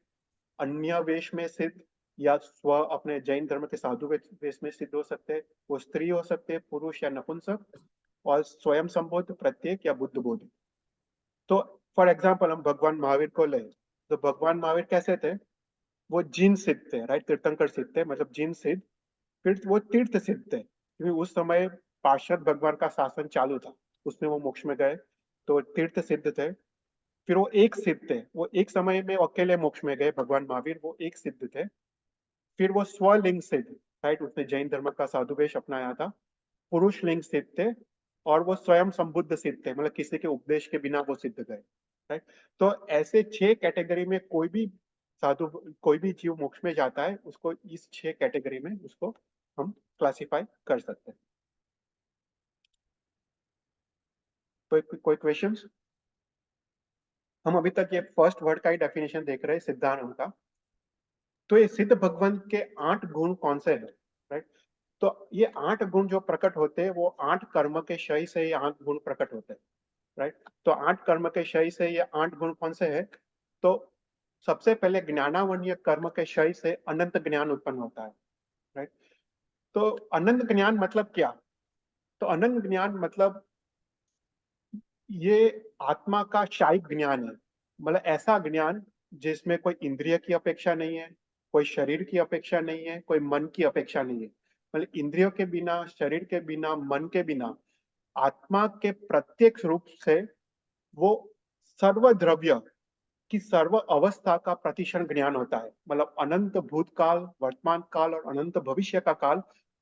अन्य वेश में सिद्ध, या स्व अपने जैन धर्म के साधु वेश में सिद्ध हो सकते हैं। वो स्त्री हो सकते हैं, पुरुष या नपुंसक, और स्वयं संबोध, प्रत्येक या बुद्ध बोध। तो फॉर एग्जाम्पल हम भगवान महावीर को ले, तो भगवान महावीर कैसे थे? वो जिन सिद्ध थे, राइट? तीर्थंकर सिद्ध थे, मतलब जिन सिद्ध। फिर वो तीर्थ सिद्ध थे क्योंकि उस समय पार्षद भगवान का शासन चालू था, उसमें वो मोक्ष में गए, तो तीर्थ सिद्ध थे। फिर वो एक सिद्ध थे, वो एक समय में अकेले मोक्ष में गए, भगवान महावीर वो एक सिद्ध थे। फिर वो स्वलिंग सिद्ध, राइट, उसने जैन धर्म का साधुवेश अपनाया था। पुरुष लिंग सिद्ध थे, और वो स्वयं संबुद्ध सिद्ध थे, मतलब किसी के उपदेश के बिना वो सिद्ध गए, राइट। तो ऐसे 6 कैटेगरी में कोई भी साधु, कोई भी जीव मोक्ष में जाता है, उसको इस 6 कैटेगरी में उसको हम क्लासिफाई कर सकते हैं। कोई क्वेश्चंस? हम अभी तक ये फर्स्ट वर्ड का ही डेफिनेशन देख रहे हैं, सिद्धांत का। तो ये सिद्ध भगवान के 8 गुण कौन से हैं, राइट? तो ये 8 गुण जो प्रकट होते हैं, वो 8 कर्म के क्षय से ये 8 गुण प्रकट होते हैं, राइट। तो 8 कर्म के क्षय से ये 8 गुण कौन से हैं? तो सबसे पहले ज्ञानावन्य कर्म के क्षय से अनंत ज्ञान उत्पन्न होता है, राइट। तो अनंत ज्ञान मतलब क्या? तो अनंत ज्ञान मतलब ये आत्मा का शायिक ज्ञान है, मतलब ऐसा ज्ञान जिसमें कोई इंद्रिय की अपेक्षा नहीं है, कोई शरीर की अपेक्षा नहीं है, कोई मन की अपेक्षा नहीं है। मतलब इंद्रियों के बिना, शरीर के बिना, मन के बिना आत्मा के प्रत्येक रूप से वो सर्व द्रव्य की सर्व अवस्था का प्रतिक्षण ज्ञान होता है। मतलब अनंत भूतकाल, वर्तमान काल और अनंत भविष्य का काल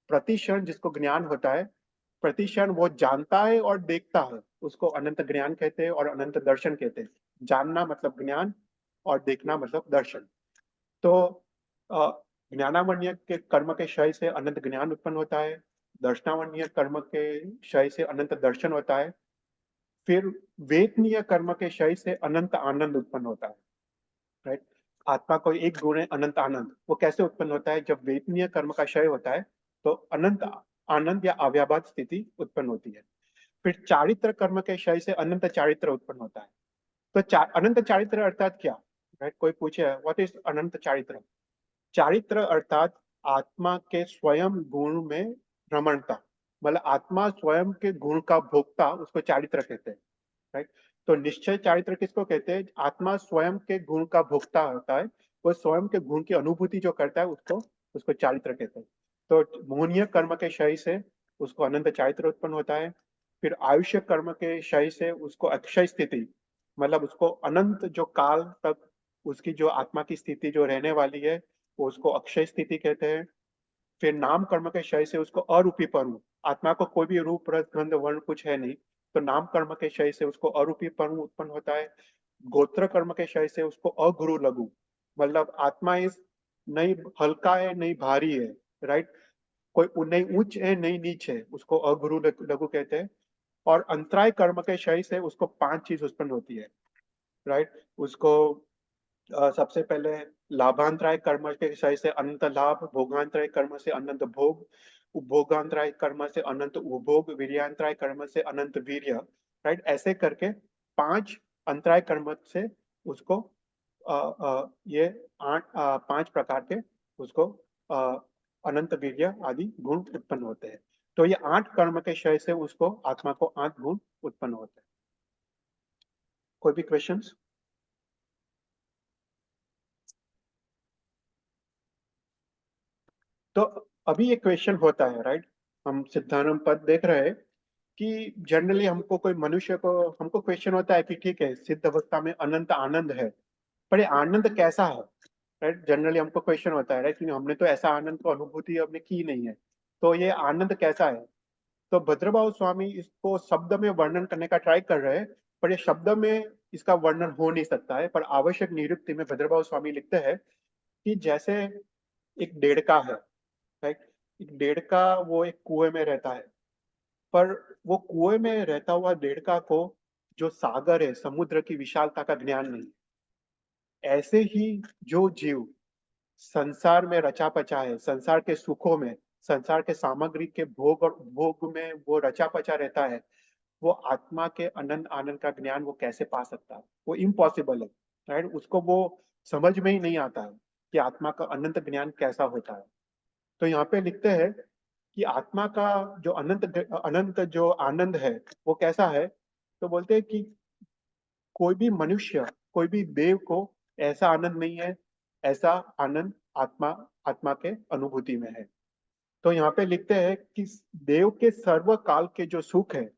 प्रतिक्षण जिसको ज्ञान होता है, प्रतिक्षण वो जानता है और देखता है, उसको अनंत ज्ञान कहते हैं और अनंत दर्शन कहते हैं। जानना मतलब ज्ञान, और देखना मतलब दर्शन। तो ज्ञानावन्य के कर्म के क्षय से अनंत ज्ञान उत्पन्न होता है, दर्शनावन्य कर्म के क्षय से अनंत दर्शन होता है, फिर वेदनीय कर्म के क्षय से अनंत आनंद उत्पन्न होता है, राइट। आत्मा को एक गुण है अनंत आनंद, वो कैसे उत्पन्न होता है? जब वेदनीय कर्म का क्षय होता है तो अनंत आनंद या अव्याभात स्थिति उत्पन्न होती है। फिर चारित्र कर्म के क्षय से अनंत चारित्र उत्पन्न होता है। तो अनंत चारित्र अर्थात क्या, राइट? कोई पूछे व्हाट इज अनंत चारित्र? चारित्र अर्थात आत्मा के स्वयं गुण में भ्रमणता, मतलब आत्मा स्वयं के गुण का भोगता, उसको चारित्र कहते हैं, राइट। तो निश्चय चारित्र किसको कहते हैं? आत्मा स्वयं के गुण का भोक्ता होता है, वो स्वयं के गुण की अनुभूति जो करता है, उसको उसको चारित्र कहते हैं। तो मोहनीय कर्म के क्षय से उसको अनंत चारित्र उत्पन्न होता है। फिर आयुष्य कर्म के क्षय से उसको अक्षय स्थिति, मतलब उसको अनंत जो काल तक उसकी जो आत्मा की स्थिति जो रहने वाली है, वो उसको अक्षय स्थिति कहते हैं। फिर नाम कर्म के क्षय से उसको अरूपी पर्व, आत्मा को कोई भी रूप रस गंध वर्ण कुछ है नहीं, तो नाम कर्म के क्षय से उसको अरूपी पर्व उत्पन्न होता है। गोत्र कर्म के क्षय से उसको अगुरु लघु, मतलब आत्मा इस नहीं हल्का है नहीं भारी है, राइट। कोई नहीं उच्च है नहीं नीच है, उसको अगुरु लघु कहते हैं। और अंतराय कर्म के क्षय से उसको 5 चीज उत्पन्न होती है, राइट। उसको सबसे पहले लाभांतराय कर्म के क्षय से अनंत लाभ, भोगांतराय कर्म से अनंत भोग, उपभोगांतराय कर्म से अनंत उपभोग, वीर्यांतराय कर्म से अनंत वीर्य, राइट। ऐसे करके 5 अंतराय कर्म से उसको ये 5 प्रकार के उसको अ, अनंत वीर्य आदि गुण उत्पन्न होते हैं। तो ये 8 कर्म के क्षय से उसको आत्मा को 8 गुण उत्पन्न होते हैं। कोई भी क्वेश्चंस? तो अभी एक क्वेश्चन होता है, राइट। हम सिद्धांत पद देख रहे हैं कि जनरली हमको कोई मनुष्य को हमको क्वेश्चन होता है कि ठीक है, सिद्ध अवस्था में अनंत आनंद है, पर ये आनंद कैसा है, राइट। जनरली हमको क्वेश्चन होता है, राइट, क्योंकि हमने तो ऐसा आनंद को अनुभूति हमने की नहीं है, तो ये आनंद कैसा है? तो भद्रभाव स्वामी इसको शब्द में वर्णन करने का ट्राई कर रहे हैं, पर ये शब्द में इसका वर्णन हो नहीं सकता है। पर आवश्यक निरुक्ति में भद्रभाव स्वामी लिखते हैं कि जैसे एक डेढ़का है, राइट। एक डेढ़का वो एक कुएं में रहता है, पर वो कुएं में रहता हुआ डेढ़का को जो सागर है, समुद्र की विशालता का ज्ञान नहीं। ऐसे ही जो जीव संसार में रचा पचा है, संसार के सुखों में, संसार के सामग्री के भोग और उपभोग में वो रचा पचा रहता है, वो आत्मा के अनंत आनंद का ज्ञान वो कैसे पा सकता है? वो इम्पॉसिबल है, राइट। उसको वो समझ में ही नहीं आता है कि आत्मा का अनंत ज्ञान कैसा होता है। तो यहाँ पे लिखते हैं कि आत्मा का जो अनंत अनंत जो आनंद है, वो कैसा है? तो बोलते हैं कि कोई भी मनुष्य, कोई भी देव को ऐसा आनंद नहीं है, ऐसा आनंद आत्मा आत्मा के अनुभूति में है। तो यहाँ पे लिखते हैं कि देव के सर्व काल के जो सुख है,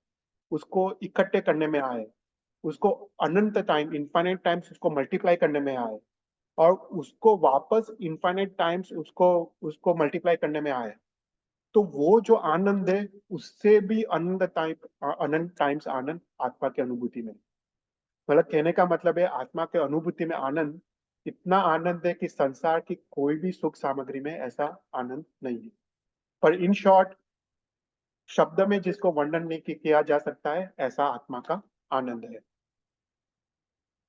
उसको इकट्ठे करने में आए, उसको अनंत टाइम, इन्फाइनाइट टाइम्स उसको मल्टीप्लाई करने में आए और उसको वापस इन्फाइनाइट टाइम्स उसको उसको मल्टीप्लाई करने में आए, तो वो जो आनंद है उससे भी अनंत टाइम्स आनंद आत्मा की अनुभूति में। मतलब कहने का मतलब है आत्मा के अनुभूति में आनंद इतना आनंद है कि संसार की कोई भी सुख सामग्री में ऐसा आनंद नहीं है। पर इन शॉर्ट, शब्द में जिसको वर्णन नहीं किया जा सकता है, ऐसा आत्मा का आनंद है।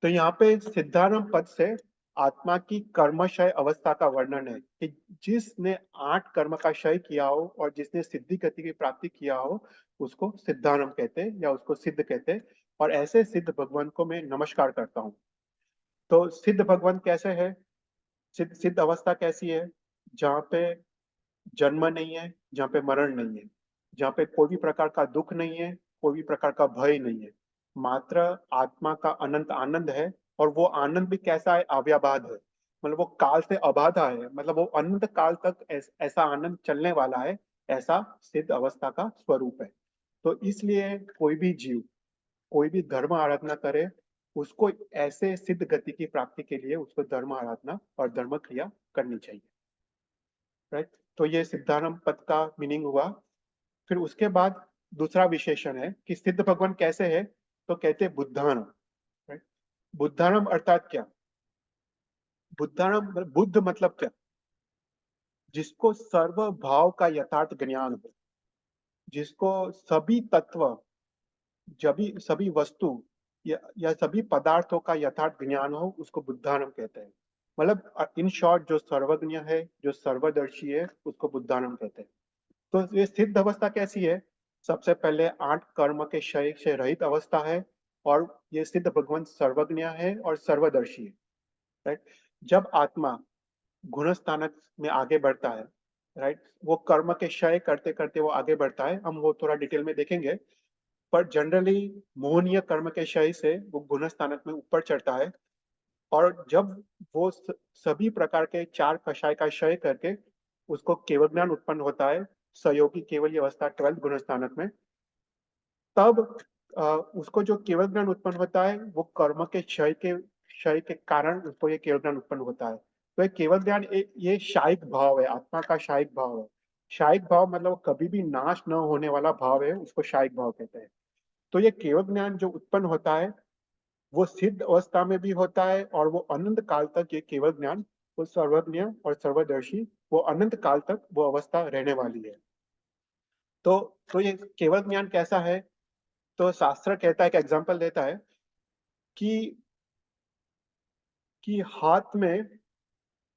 तो यहाँ पे सिद्धारंभ पद से आत्मा की कर्मक्षय अवस्था का वर्णन है कि जिसने 8 कर्म का क्षय किया हो और जिसने सिद्धि गति की प्राप्ति किया हो, उसको सिद्धारंभ कहते हैं या उसको सिद्ध कहते हैं। और ऐसे सिद्ध भगवान को मैं नमस्कार करता हूँ। तो सिद्ध भगवान कैसे है? सिद्ध सिद्ध अवस्था कैसी है? जहाँ पे जन्म नहीं है, जहाँ पे मरण नहीं है, जहाँ पे कोई भी प्रकार का दुख नहीं है, कोई भी प्रकार का भय नहीं है, मात्र आत्मा का अनंत आनंद है। और वो आनंद भी कैसा है? अव्याबाद है, मतलब वो काल से अबाधा है, मतलब वो अनंत काल तक ऐसा आनंद चलने वाला है। ऐसा सिद्ध अवस्था का स्वरूप है। तो इसलिए कोई भी जीव कोई भी धर्म आराधना करे, उसको ऐसे सिद्ध गति की प्राप्ति के लिए उसको धर्म आराधना और धर्म क्रिया करनी चाहिए। राइट? तो ये सिद्धारंभ पद का मीनिंग हुआ। फिर उसके बाद दूसरा विशेषण है कि सिद्ध भगवान कैसे है, तो कहते हैं बुद्धानम। राइट? बुद्धानम अर्थात क्या? बुद्धानम, बुद्ध मतलब क्या? जिसको सर्व भाव का यथार्थ ज्ञान हो, जिसको सभी तत्व, सभी वस्तु या सभी पदार्थों का यथार्थ ज्ञान हो, उसको बुद्धानम कहते हैं। मतलब इन शॉर्ट जो सर्वज्ञ है, जो सर्वदर्शी है, उसको बुद्धानम कहते हैं। तो ये सिद्ध अवस्था कैसी है? सबसे पहले 8 कर्म के क्षय से रहित अवस्था है। और ये सिद्ध भगवान सर्वज्ञ है और सर्वदर्शी है। राइट? जब आत्मा गुण स्थानक में आगे बढ़ता है, राइट, वो कर्म के क्षय करते करते वो आगे बढ़ता है, हम वो थोड़ा डिटेल में देखेंगे। पर जनरली मोहनीय कर्म के क्षय से वो गुण स्थानक में ऊपर चढ़ता है। और जब वो सभी प्रकार के 4 कषाय का क्षय करके उसको केवल ज्ञान उत्पन्न होता है, सहयोगी केवल अवस्था 12 गुण स्थानक में, तब उसको जो केवल ज्ञान उत्पन्न होता है वो कर्म के क्षय के कारण उसको ये केवल ज्ञान उत्पन्न होता है। तो ये केवल ज्ञान ये शायिक भाव है, आत्मा का शायिक भाव है। शायिक भाव मतलब कभी भी नाश न होने वाला भाव है, उसको शायिक भाव कहते हैं। तो ये केवल ज्ञान जो उत्पन्न होता है वो सिद्ध अवस्था में भी होता है और वो अनंत काल तक ये केवल ज्ञान, वो सर्वज्ञ और सर्वदर्शी, वो अनंत काल तक वो अवस्था रहने वाली है। तो ये केवल ज्ञान कैसा है? तो शास्त्र कहता है, एक एग्जांपल देता है कि हाथ में,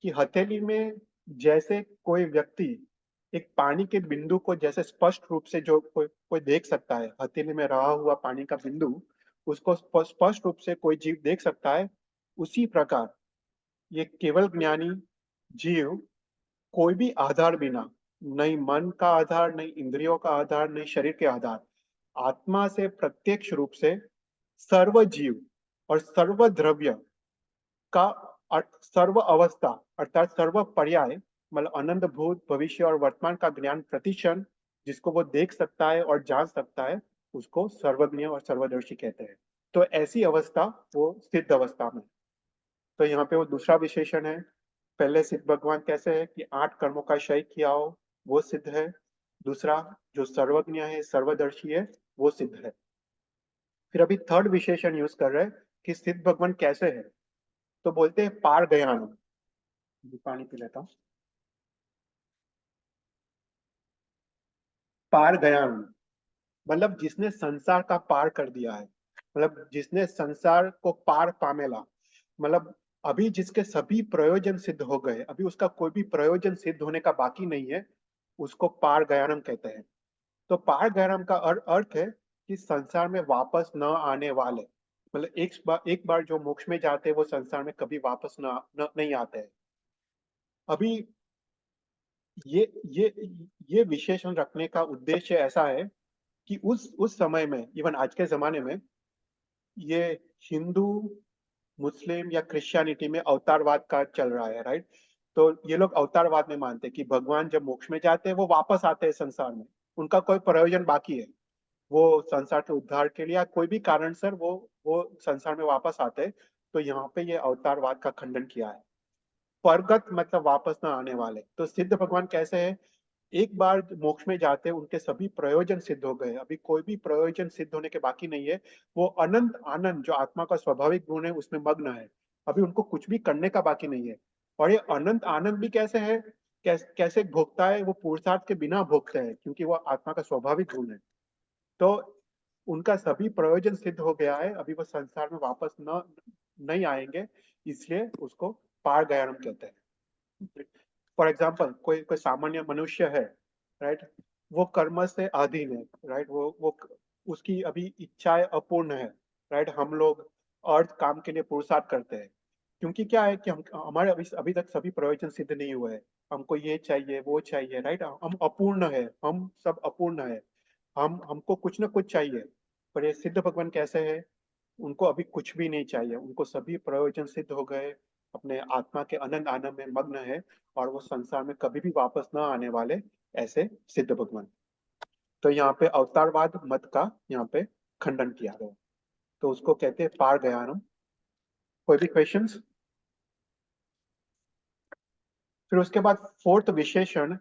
कि हथेली में जैसे कोई व्यक्ति एक पानी के बिंदु को जैसे स्पष्ट रूप से जो कोई देख सकता है, हथेली में रहा हुआ पानी का बिंदु उसको स्पष्ट रूप से कोई जीव देख सकता है, उसी प्रकार ये केवल ज्ञानी जीव कोई भी आधार बिना, नहीं मन का आधार, नहीं इंद्रियों का आधार, नहीं शरीर के आधार, आत्मा से प्रत्यक्ष रूप से सर्व जीव और सर्व द्रव्य का सर्व अवस्था अर्थात सर्व पर्याय, मतलब अनंत भूत भविष्य और वर्तमान का ज्ञान प्रतिक्षण जिसको वो देख सकता है और जान सकता है, उसको सर्वज्ञ और सर्वदर्शी कहते हैं। तो ऐसी अवस्था वो सिद्ध अवस्था में। तो यहाँ पे वो दूसरा विशेषण है। पहले सिद्ध भगवान कैसे है कि 8 कर्मों का क्षय किया हो, वो सिद्ध है। दूसरा जो सर्वज्ञ है, सर्वदर्शी है, वो सिद्ध है। फिर अभी थर्ड विशेषण यूज कर रहे हैं कि सिद्ध भगवान कैसे है। तो बोलते हैं पार गयान। पानी पी लेता हूँ। पार गयान मतलब जिसने संसार का पार कर दिया है, मतलब जिसने संसार को पार पामेला, मतलब अभी जिसके सभी प्रयोजन सिद्ध हो गए, अभी उसका कोई भी प्रयोजन सिद्ध होने का बाकी नहीं है, उसको पार गयानम कहते हैं। तो पार गयानम का अर्थ है कि संसार में वापस न आने वाले, मतलब एक बार जो मोक्ष में जाते हैं वो संसार में कभी वापस नहीं आते हैं। अभी ये ये ये विशेषण रखने का उद्देश्य ऐसा है कि उस समय में, इवन आज के जमाने में, ये हिंदू, मुस्लिम या क्रिश्चियनिटी में अवतारवाद का चल रहा है, राइट? तो ये लोग अवतारवाद में मानते हैं कि भगवान जब मोक्ष में जाते हैं वो वापस आते हैं संसार में, उनका कोई प्रयोजन बाकी है, वो संसार के उद्धार के लिए या कोई भी कारण सर वो वो संसार में वापस आते हैं। तो यहाँ पे ये अवतारवाद का खंडन किया है। परगत मतलब वापस ना आने वाले। तो सिद्ध भगवान कैसे है, एक बार मोक्ष में जाते हैं उनके सभी प्रयोजन सिद्ध हो गए, अभी कोई भी प्रयोजन सिद्ध होने के बाकी नहीं है। वो अनंत आनंद जो आत्मा का स्वाभाविक गुण है उसमें मग्न है, अभी उनको कुछ भी करने का बाकी नहीं है। और ये अनंत आनंद भी कैसे है, कैसे भोगता है, वो पुरुषार्थ के बिना भोगते हैं क्योंकि वो आत्मा का स्वाभाविक गुण है। तो उनका सभी प्रयोजन सिद्ध हो गया है, अभी वो संसार में वापस न नहीं आएंगे, इसलिए उसको पार गयानम कहते हैं। फॉर एग्जाम्पल कोई कोई सामान्य मनुष्य है, राइट, वो कर्म से अधीन है, राइट, वो उसकी अभी इच्छाएं अपूर्ण है, राइट। हम लोग अर्थ काम के लिए पुरुषार्थ करते हैं क्योंकि क्या है कि हम हमारे अभी अभी तक सभी प्रयोजन सिद्ध नहीं हुए हैं। हमको ये चाहिए वो चाहिए, राइट, हम अपूर्ण है, हम सब अपूर्ण है, हमको कुछ ना कुछ चाहिए। पर ये सिद्ध भगवान कैसे है, उनको अभी कुछ भी नहीं चाहिए, उनको सभी प्रयोजन सिद्ध हो गए, अपने आत्मा के अनंत आनंद में मग्न है, और वो संसार में कभी भी वापस न आने वाले, ऐसे सिद्ध भगवान। तो यहाँ पे अवतारवाद मत का यहाँ पे खंडन किया गया, तो उसको कहते हैं पार गयानम। कोई भी क्वेश्चंस? फिर उसके बाद फोर्थ विशेषण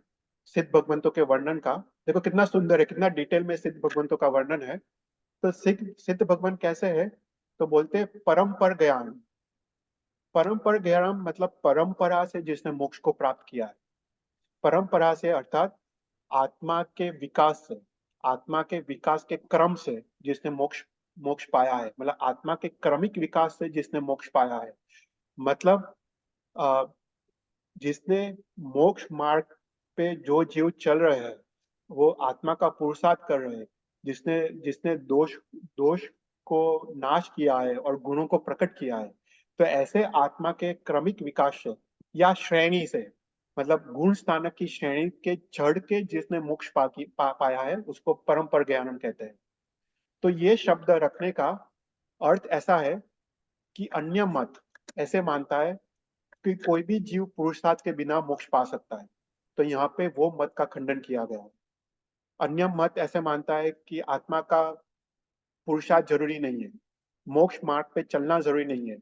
सिद्ध भगवंतों के वर्णन का। देखो कितना सुंदर है, कितना डिटेल में सिद्ध भगवंतों का वर्णन है। तो सिद्ध सिद्ध भगवान कैसे है, तो बोलते हैं परम पर ज्ञान। परम पर ज्ञान मतलब परंपरा से जिसने मोक्ष को प्राप्त किया है। परंपरा से अर्थात आत्मा के विकास से, आत्मा के विकास के क्रम से जिसने मोक्ष मोक्ष पाया है, मतलब आत्मा के क्रमिक विकास से जिसने मोक्ष पाया है। मतलब अ, जिसने मोक्ष मार्ग पे जो जीव चल रहे हैं, वो आत्मा का पुरुषार्थ कर रहे हैं, जिसने जिसने दोष दोष को नाश किया है और गुणों को प्रकट किया है। तो ऐसे आत्मा के क्रमिक विकास से या श्रेणी से, मतलब गुण स्थानक की श्रेणी के चढ़ के जिसने मोक्ष पाया है, उसको परम पर ज्ञानम कहते हैं। तो ये शब्द रखने का अर्थ ऐसा है कि अन्य मत ऐसे मानता है कि कोई भी जीव पुरुषार्थ के बिना मोक्ष पा सकता है। तो यहाँ पे वो मत का खंडन किया गया है। अन्य मत ऐसे मानता है कि आत्मा का पुरुषार्थ जरूरी नहीं है, मोक्ष मार्ग पे चलना जरूरी नहीं है,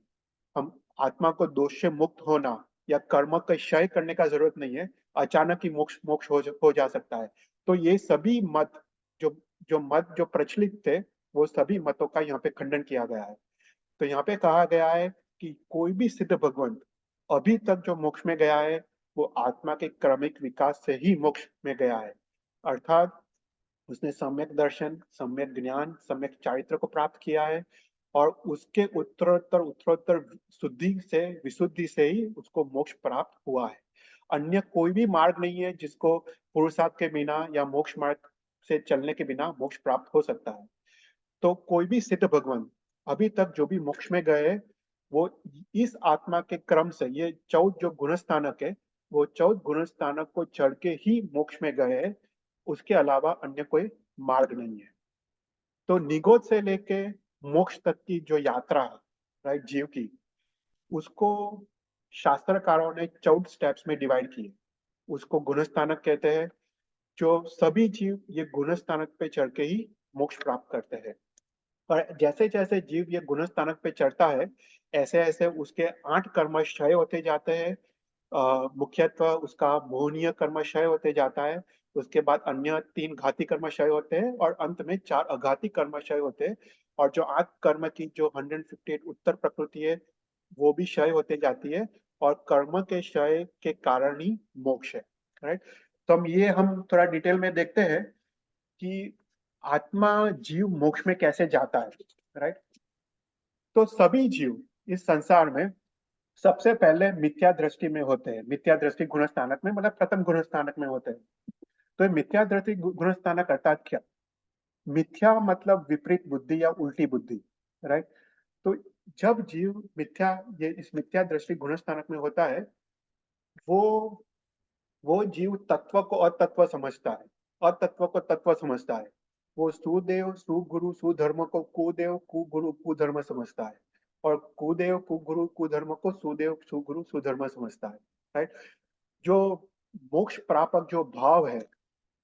हम आत्मा को दोष से मुक्त होना या कर्म का क्षय करने का जरूरत नहीं है, अचानक ही मोक्ष मोक्ष हो जा सकता है। तो ये सभी मत जो जो मत जो प्रचलित थे, वो सभी मतों का यहाँ पे खंडन किया गया है। तो यहाँ पे कहा गया है कि कोई भी सिद्ध भगवंत अभी तक जो मोक्ष में गया है, वो आत्मा के क्रमिक विकास से ही मोक्ष में गया है। अर्थात उसने सम्यक दर्शन, सम्यक ज्ञान, सम्यक चारित्र को प्राप्त किया है, और उसके उत्तरोत्तर उत्तरोत्तर शुद्धि से, विशुद्धि से ही उसको मोक्ष प्राप्त हुआ है। अन्य कोई भी मार्ग नहीं है जिसको पुरुषार्थ के बिना या मोक्ष मार्ग से चलने के बिना मोक्ष प्राप्त हो सकता है। तो कोई भी सिद्ध भगवान अभी तक जो भी मोक्ष में गए, वो इस आत्मा के क्रम से, ये 14 जो गुण स्थानक है, वो 14 गुण स्थानक को चढ़ के ही मोक्ष में गए हैं, उसके अलावा अन्य कोई मार्ग नहीं है। तो निगोद से लेके मोक्ष तक की जो यात्रा है, राइट, जीव की, उसको शास्त्रकारों ने 14 स्टेप्स में डिवाइड किए। उसको गुण स्थानक कहते हैं। जो सभी जीव ये गुण स्थानक पे चढ़ के ही मोक्ष प्राप्त करते हैं। और जैसे जैसे जीव ये गुण स्थानक पे चढ़ता है, ऐसे ऐसे उसके 8 कर्म क्षय होते जाते हैं। मुख्यतः उसका मोहनीय कर्म क्षय होते जाता है, उसके बाद अन्य 3 घाती कर्म क्षय होते हैं, और अंत में 4 अघाती कर्म क्षय होते हैं। और जो 8 कर्म की जो 158 उत्तर प्रकृति है, वो भी क्षय होते जाती है, और कर्म के क्षय के कारण ही मोक्ष है, राइट। तो हम थोड़ा डिटेल में देखते हैं कि आत्मा जीव मोक्ष में कैसे जाता है, राइट। तो सभी जीव इस संसार में सबसे पहले मिथ्या दृष्टि में होते हैं, मिथ्या दृष्टि गुण स्थानक में, मतलब प्रथम गुण स्थानक में होते हैं। तो ये मिथ्या दृष्टि गुण स्थानक अर्थात क्या? मिथ्या मतलब विपरीत बुद्धि या उल्टी बुद्धि, राइट। तो जब जीव मिथ्या, ये इस मिथ्या दृष्टि गुण स्थानक में होता है, वो वो जीव तत्व को अतत्व समझता है, अतत्व को तत्व समझता है। वो सुदेव सुगुरु सुधर्म को कुदेव कुगुरु कुधर्म समझता है, और कुदेव कुगुरु कुधर्म को सुदेव सुगुरु सुधर्म समझता है, राइट। जो मोक्ष प्रापक जो भाव है,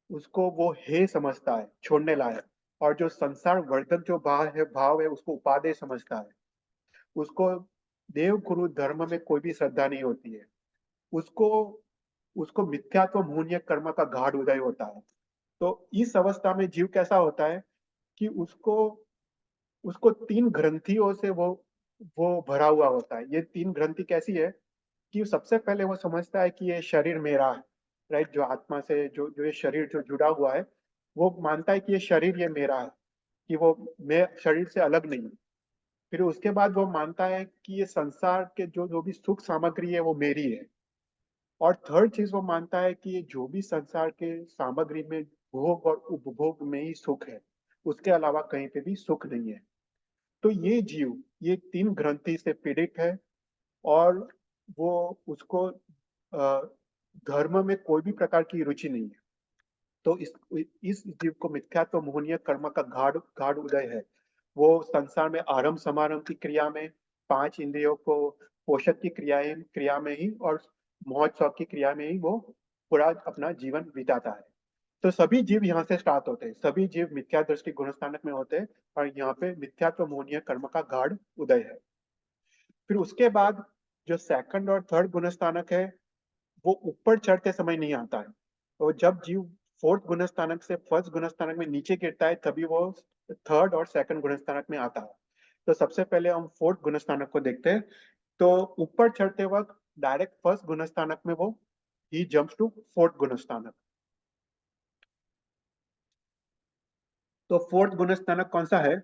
उसको वो हे समझता है, छोड़ने लायक। और जो संसार वर्धक जो भाव है उसको उपादेय समझता है। उसको देव गुरु धर्म में कोई भी श्रद्धा नहीं होती है। उसको उसको मिथ्यात्व मूल्य कर्म का गाढ़ उदय होता है। तो इस अवस्था में जीव कैसा होता है कि उसको उसको तीन ग्रंथियों से वो भरा हुआ होता है। ये तीन ग्रंथि कैसी है कि सबसे पहले वो समझता है कि ये शरीर मेरा है, राइट। जो आत्मा से जो जो ये शरीर जो जुड़ा हुआ है, वो मानता है कि ये शरीर ये मेरा है, कि वो मैं शरीर से अलग नहीं हूँ। फिर उसके बाद वो मानता है कि ये संसार के जो जो भी सुख सामग्री है वो मेरी है। और थर्ड चीज वो मानता है कि ये जो भी संसार के सामग्री में भोग और उपभोग में ही सुख है, उसके अलावा कहीं पे भी सुख नहीं है। तो ये जीव ये तीन ग्रंथि से पीड़ित है। और वो उसको धर्म में कोई भी प्रकार की रुचि नहीं है। तो इस जीव को मिथ्यात्व मोहनीय कर्म का गाढ़ गाढ़ उदय है। वो संसार में आरंभ समारंभ की क्रिया में, पांच इंद्रियों को पोषक की क्रिया में ही और महोत्सव की क्रिया में ही वो पूरा अपना जीवन बिताता है। तो सभी जीव यहाँ से स्टार्ट होते हैं, सभी जीव मिथ्या दृष्टि गुणस्थानक में होते हैं। और यहाँ पे मिथ्यात्व मोहनीय कर्म का गाढ़ उदय है। फिर उसके बाद जो सेकंड और थर्ड गुणस्थानक है, वो ऊपर चढ़ते समय नहीं आता है। तो जब जीव फोर्थ गुणस्थानक से फर्स्ट गुणस्थानक में नीचे गिरता है, तभी वो थर्ड और सेकंड गुणस्थानक में आता है। तो सबसे पहले हम फोर्थ गुणस्थानक को देखते हैं। तो ऊपर चढ़ते वक्त डायरेक्ट फर्स्ट गुणस्थानक में वो ही जंप्स टू फोर्थ गुणस्थानक। तो फोर्थ गुणस्थानक कौन सा है?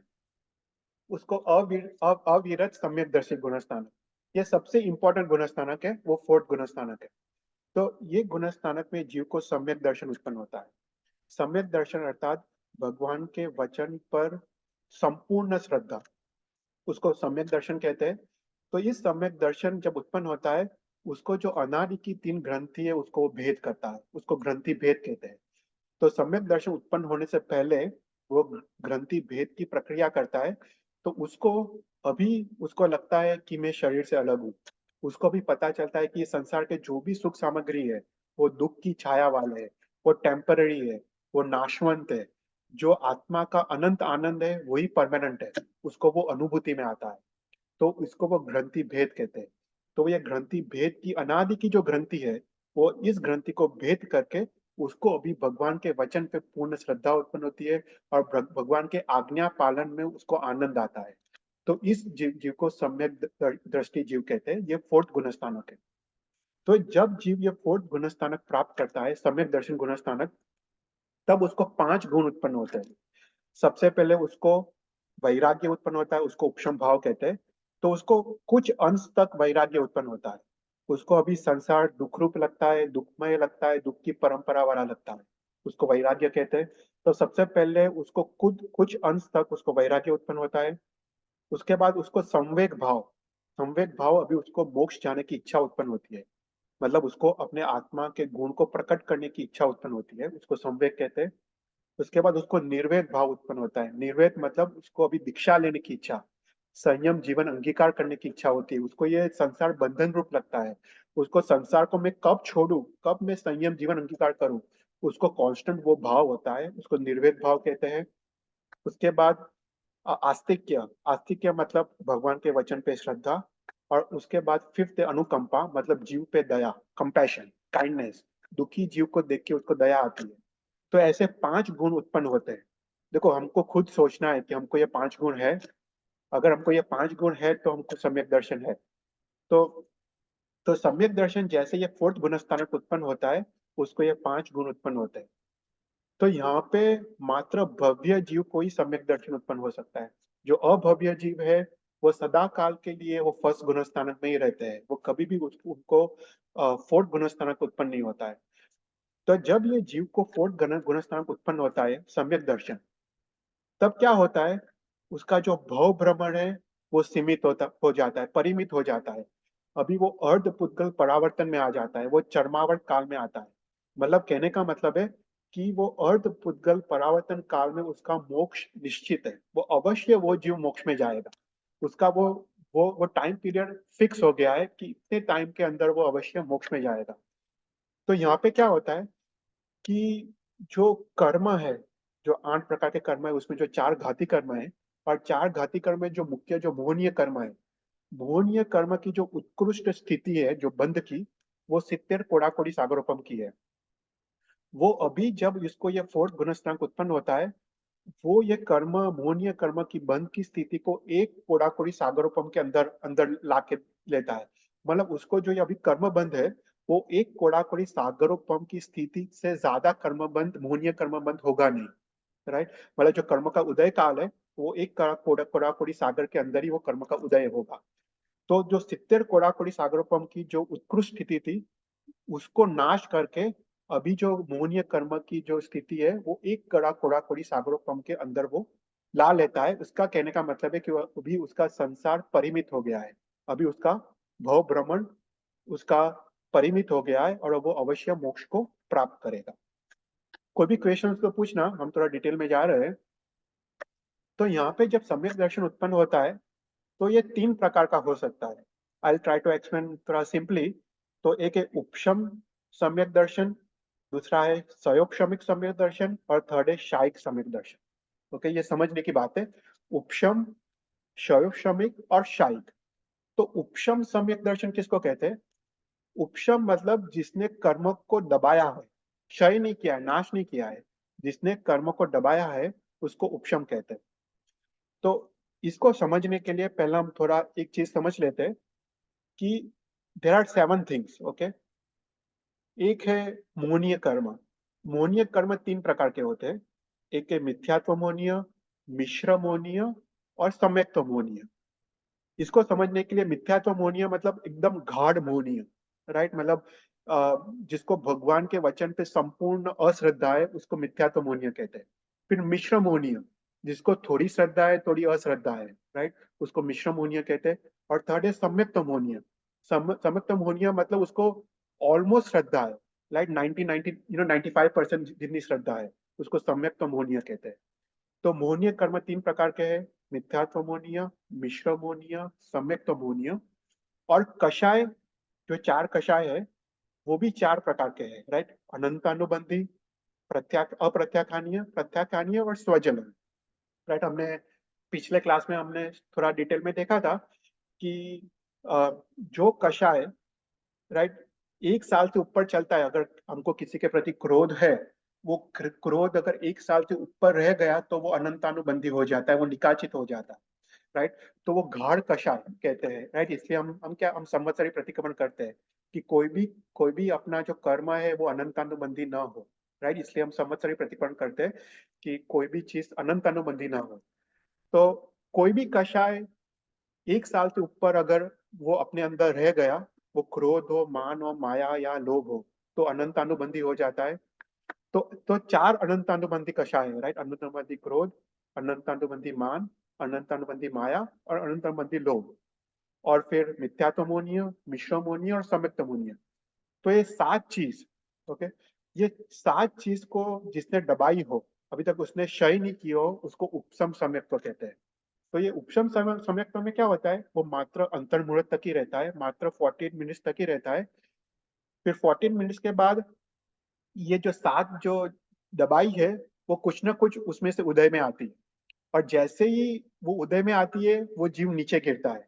उसको अविरत सम्यक दर्शी गुणस्थानक। ये सबसे इंपॉर्टेंट गुणस्थानक है, वो फोर्थ गुणस्थानक है। तो ये गुणस्थानक में जीव को सम्यक दर्शन उत्पन्न होता है। सम्यक दर्शन अर्थात भगवान के वचन पर संपूर्ण श्रद्धा, उसको सम्यक दर्शन कहते हैं। तो इस सम्यक दर्शन जब उत्पन्न होता है, उसको जो अनादि की तीन ग्रंथि है उसको वो भेद करता है, उसको ग्रंथि भेद कहते हैं। तो सम्यक दर्शन उत्पन्न होने से पहले वो ग्रंथि भेद की प्रक्रिया करता है। तो उसको अभी उसको लगता है कि मैं शरीर से अलग हूँ। उसको भी पता चलता है कि ये संसार के जो भी सुख सामग्री है वो दुख की छाया वाले है, वो टेम्पररी है, वो नाशवंत है। जो आत्मा का अनंत आनंद है वही परमानेंट है। उसको वो अनुभूति में आता है। तो इसको वो ग्रंथि भेद कहते हैं। तो ये ग्रंथि भेद की अनादि की जो ग्रंथि है, वो इस ग्रंथि को भेद करके उसको अभी भगवान के वचन पे पूर्ण श्रद्धा उत्पन्न होती है। और भगवान के आज्ञा पालन में उसको आनंद आता है। तो इस जीव को सम्यक दृष्टि जीव कहते हैं। ये फोर्थ गुणस्थानक है। तो जब जीव ये फोर्थ गुणस्थानक प्राप्त करता है, सम्यक दर्शन गुणस्थानक, तब उसको पांच गुण उत्पन्न होते हैं। सबसे पहले उसको वैराग्य उत्पन्न होता है, उसको उपशम भाव कहते हैं। तो उसको कुछ अंश तक वैराग्य उत्पन्न होता है। उसको अभी संसार दुख रूप लगता है, दुखमय लगता है, दुख की परंपरा वाला लगता है, उसको वैराग्य कहते हैं। तो सबसे पहले उसको खुद कुछ अंश तक उसको वैराग्य उत्पन्न होता है। उसके बाद उसको संवेग भाव अभी उसको मोक्ष जाने की इच्छा उत्पन्न होती है। मतलब उसको अपने आत्मा के गुण को प्रकट करने की इच्छा उत्पन्न होती है, उसको संवेग कहते हैं। उसके बाद उसको निर्वेद भाव उत्पन्न होता है। निर्वेद मतलब उसको अभी दीक्षा लेने की इच्छा, संयम जीवन अंगीकार करने की इच्छा होती है। उसको ये संसार बंधन रूप लगता है। उसको संसार को मैं कब छोड़ू, कब मैं संयम जीवन अंगीकार करूं, उसको कांस्टेंट वो भाव होता है, उसको निर्वेद भाव कहते हैं। उसके बाद आस्तिक्य, आस्तिक्य मतलब भगवान के वचन पे श्रद्धा। और उसके बाद फिफ्थ अनुकंपा, मतलब जीव पे दया, कंपैशन, काइंडनेस। दुखी जीव को देख के उसको दया आती है। तो ऐसे पांच गुण उत्पन्न होते हैं। देखो, हमको खुद सोचना है कि हमको ये पांच गुण है। अगर हमको ये पांच गुण है तो हमको सम्यक दर्शन है। तो सम्यक दर्शन जैसे ये फोर्थ गुण स्थानक उत्पन्न होता है, उसको ये पांच गुण उत्पन्न होते हैं। तो यहाँ पे मात्र भव्य जीव को ही सम्यक दर्शन उत्पन्न हो सकता है। जो अभव्य जीव है वो सदा काल के लिए वो फर्स्ट गुण स्थानक में ही रहते हैं, वो कभी भी उनको फोर्थ गुण स्थानक उत्पन्न नहीं होता है। तो जब ये जीव को फोर्थ गुण स्थानक उत्पन्न होता है, सम्यक दर्शन, तब क्या होता है? उसका जो भव भ्रमण है वो सीमित हो जाता है, परिमित हो जाता है। अभी वो अर्ध पुद्गल परावर्तन में आ जाता है, वो चरमावर्त काल में आता है। मतलब कहने का मतलब है कि वो अर्ध पुद्गल परावर्तन काल में उसका मोक्ष निश्चित है। वो अवश्य वो जीव मोक्ष में जाएगा। उसका वो टाइम पीरियड फिक्स हो गया है कि इतने टाइम के अंदर वो अवश्य मोक्ष में जाएगा। तो यहाँ पे क्या होता है कि जो कर्म है, जो 8 प्रकार के कर्म है उसमें जो 4 घाती कर्म है, और 4 घाती कर्म में जो मुख्य जो मोहनीय कर्म है, मोहनीय कर्म की जो उत्कृष्ट स्थिति है जो बंध की, वो 70 कोड़ाकोड़ी सागरोपम की है। वो अभी जब इसको ये फोर्थ गुणस्थांक उत्पन्न होता है, वो ये कर्म मोहनीय कर्म की बंध की स्थिति को एक कोड़ाकोड़ी सागरोपम के अंदर अंदर लाके लेता है। मतलब उसको जो ये अभी कर्म बंध है, वो एक कोड़ाकोड़ी सागरोपम की स्थिति से ज्यादा कर्म बंध मोहनीय कर्म बंध होगा नहीं। राइट, मतलब जो कर्म का उदय काल है, वो एक कोड़ाकोड़ी सागर के अंदर ही वो कर्म का उदय होगा। तो जो 70 कोड़ाकोड़ी सागरोपम की जो उत्कृष्ट स्थिति थी, उसको नाश करके अभी जो मोहनीय कर्म की जो स्थिति है, वो एक कड़ा कोड़ाकोड़ी सागरोपम के अंदर वो ला लेता है। उसका कहने का मतलब है कि अभी उसका संसार परिमित हो गया है, अभी उसका भव भ्रमण उसका परिमित हो गया है, और वो अवश्य मोक्ष को प्राप्त करेगा। कोई भी क्वेश्चन तो पूछना, हम थोड़ा डिटेल में जा रहे हैं। तो यहाँ पे जब सम्यक दर्शन उत्पन्न होता है, तो ये 3 प्रकार का हो सकता है। आई ट्राई टू एक्सप्लेन थोड़ा सिंपली। तो एक है उपशम सम्यक दर्शन, दूसरा है सयोपशमिक सम्यक दर्शन, और थर्ड है शायिक सम्यक दर्शन। ओके, ये समझने की बात है। उपशम, सयोपशमिक और शायिक। तो उपशम सम्यक दर्शन किसको कहते हैं? उपशम मतलब जिसने कर्म को दबाया है, क्षय नहीं किया है, नाश नहीं किया है, जिसने कर्म को दबाया है, उसको उपशम कहते हैं। तो इसको समझने के लिए पहले हम थोड़ा एक चीज समझ लेते हैं कि देर आर 7 थिंग्स। ओके, एक है मोहनीय कर्म। मोहनीय कर्म 3 प्रकार के होते हैं। एक है मिथ्यात्व मोहनीय, मिश्र मोहनीय और सम्यक्त्व मोहनीय। इसको समझने के लिए मिथ्यात्व मोहनीय मतलब एकदम गाढ़ मोहनीय, राइट, मतलब जिसको भगवान के वचन पे संपूर्ण अश्रद्धा है, उसको मिथ्यात्व मोहनीय कहते हैं। फिर मिश्र मोहनीय, जिसको थोड़ी श्रद्धा है थोड़ी अश्रद्धा है, राइट, उसको मिश्र मोहनीय कहते हैं। और थर्ड है सम्यक्त्व मोहनीय। सम्यक्त्व मोहनीय मतलब उसको ऑलमोस्ट श्रद्धा है, लाइक 95% जितनी श्रद्धा है, उसको सम्यक्त्व मोहनीय कहते हैं। तो मोहनीय कर्म 3 प्रकार के हैं: मिथ्यात्व मोहनीय, मिश्र मोहनीय, सम्यक्त्व मोहनीय। और कषाय, जो 4 कषाय है, वो भी 4 प्रकार के हैं, राइट। अनंतानुबंधी, अप्रत्याख्यानीय, प्रत्याख्यानीय और स्वजलन। राइट, हमने पिछले क्लास में हमने थोड़ा डिटेल में देखा था कि जो कषाय, राइट, 1 साल से ऊपर चलता है, अगर हमको किसी के प्रति क्रोध है, वो क्रोध अगर 1 साल से ऊपर रह गया तो वो अनंतानुबंधी हो जाता है, वो निकाचित हो जाता है, राइट। तो वो गाढ़ कषाय कहते हैं, राइट। इसलिए हम संवत्सरी प्रतिक्रमण करते हैं कि कोई भी अपना जो कर्म है वो अनंतानुबंधी ना हो, राइट। इसलिए हम संवत्सरी प्रतिक्रमण करते हैं कि कोई भी चीज अनंतानुबंधी ना हो। तो कोई भी कषाय 1 साल से ऊपर अगर वो अपने अंदर रह गया, वो क्रोध हो, मान हो, माया या लोभ हो, तो अनंतानुबंधी हो जाता है। तो 4 अनंतानुबंधी कषाय है, राइट। अनंतानुबंधी क्रोध, अनंतानुबंधी मान, अनंतानुबंधी माया और अनंतानुबंधी लोभ। और फिर मिथ्यात्वमोनीय, मिश्रमोनीय और सम्यक्तमोनीय। तो ये 7 चीज, ओके, ये 7 चीज को जिसने दबाई हो, अभी तक उसने क्षय नहीं की हो, उसको उपशम सम्यक्त्व कहते हैं। तो ये उपशम सम्यक्त्व में क्या होता है, वो मात्र अंतर्मुहूर्त तक ही रहता है, मात्र 48 मिनट्स तक ही रहता है। फिर 14 मिनट्स के बाद ये जो 7 जो दबाई है, वो कुछ ना कुछ उसमें से उदय में आती है। और जैसे ही वो उदय में आती है, वो जीव नीचे गिरता है।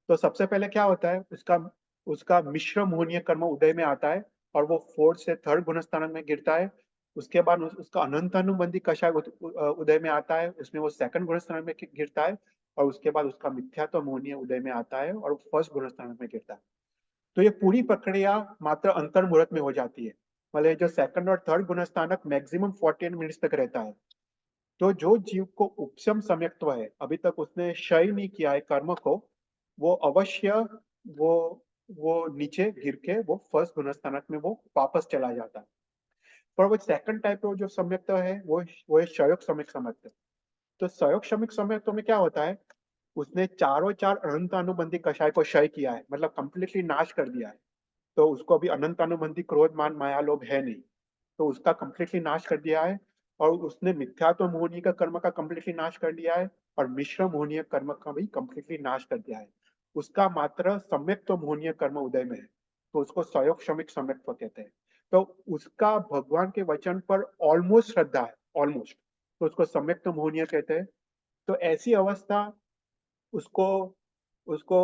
तो सबसे पहले क्या होता है, उसका उसका मिश्र मोहनीय कर्म उदय में आता है, और वो फोर्थ से थर्ड गुणस्थान में गिरता है। उसके बाद उसका अनंतानुबंधी कषाय उदय में आता है, उसमें वो सेकंड गुणस्थान में गिरता है। और उसके बाद उसका मिथ्यात्व मोहनीय उदय में आता है, और फर्स्ट गुणस्थान में गिरता है। तो ये पूरी प्रक्रिया मात्र अंतर्मुहूर्त में हो जाती है। मतलब जो सेकंड और थर्ड गुणस्थानक मैक्सिमम 48 मिनट्स तक रहता है। तो जो जीव को उपशम सम्यक्त्व है, अभी तक उसने क्षय नहीं किया है कर्म को, वो अवश्य वो वो नीचे गिर के वो फर्स्ट गुणस्थानक में वो वापस चला जाता है। पर वो सेकंड टाइप का जो सम्यक्त्व है, वो है क्षयोग सम्यक सम्यक्त्व। तो क्षयोग सम्यक सम्यक्त्व में क्या होता है, उसने चारों 4 अनंत अनुबंधी कषाय को क्षय किया है, मतलब कंप्लीटली नाश कर दिया है। तो उसको अभी अनंत अनुबंधी क्रोध मान माया लोभ है नहीं, तो उसका कंप्लीटली नाश कर दिया है। और उसने मिथ्यात्व मोहनीय का कर्म का कंप्लीटली नाश कर दिया है, और मिश्र मोहनीय कर्म का भी कंप्लीटली नाश कर दिया है। उसका मात्र सम्यक्त्व मोहनीय कर्म उदय में है, तो उसको स्वयोग श्रमिक सम्यक्त्व कहते हैं। तो उसका भगवान के वचन पर ऑलमोस्ट श्रद्धा है, ऑलमोस्ट, तो उसको सम्यक्त मोहनीय कहते हैं। तो ऐसी अवस्था उसको उसको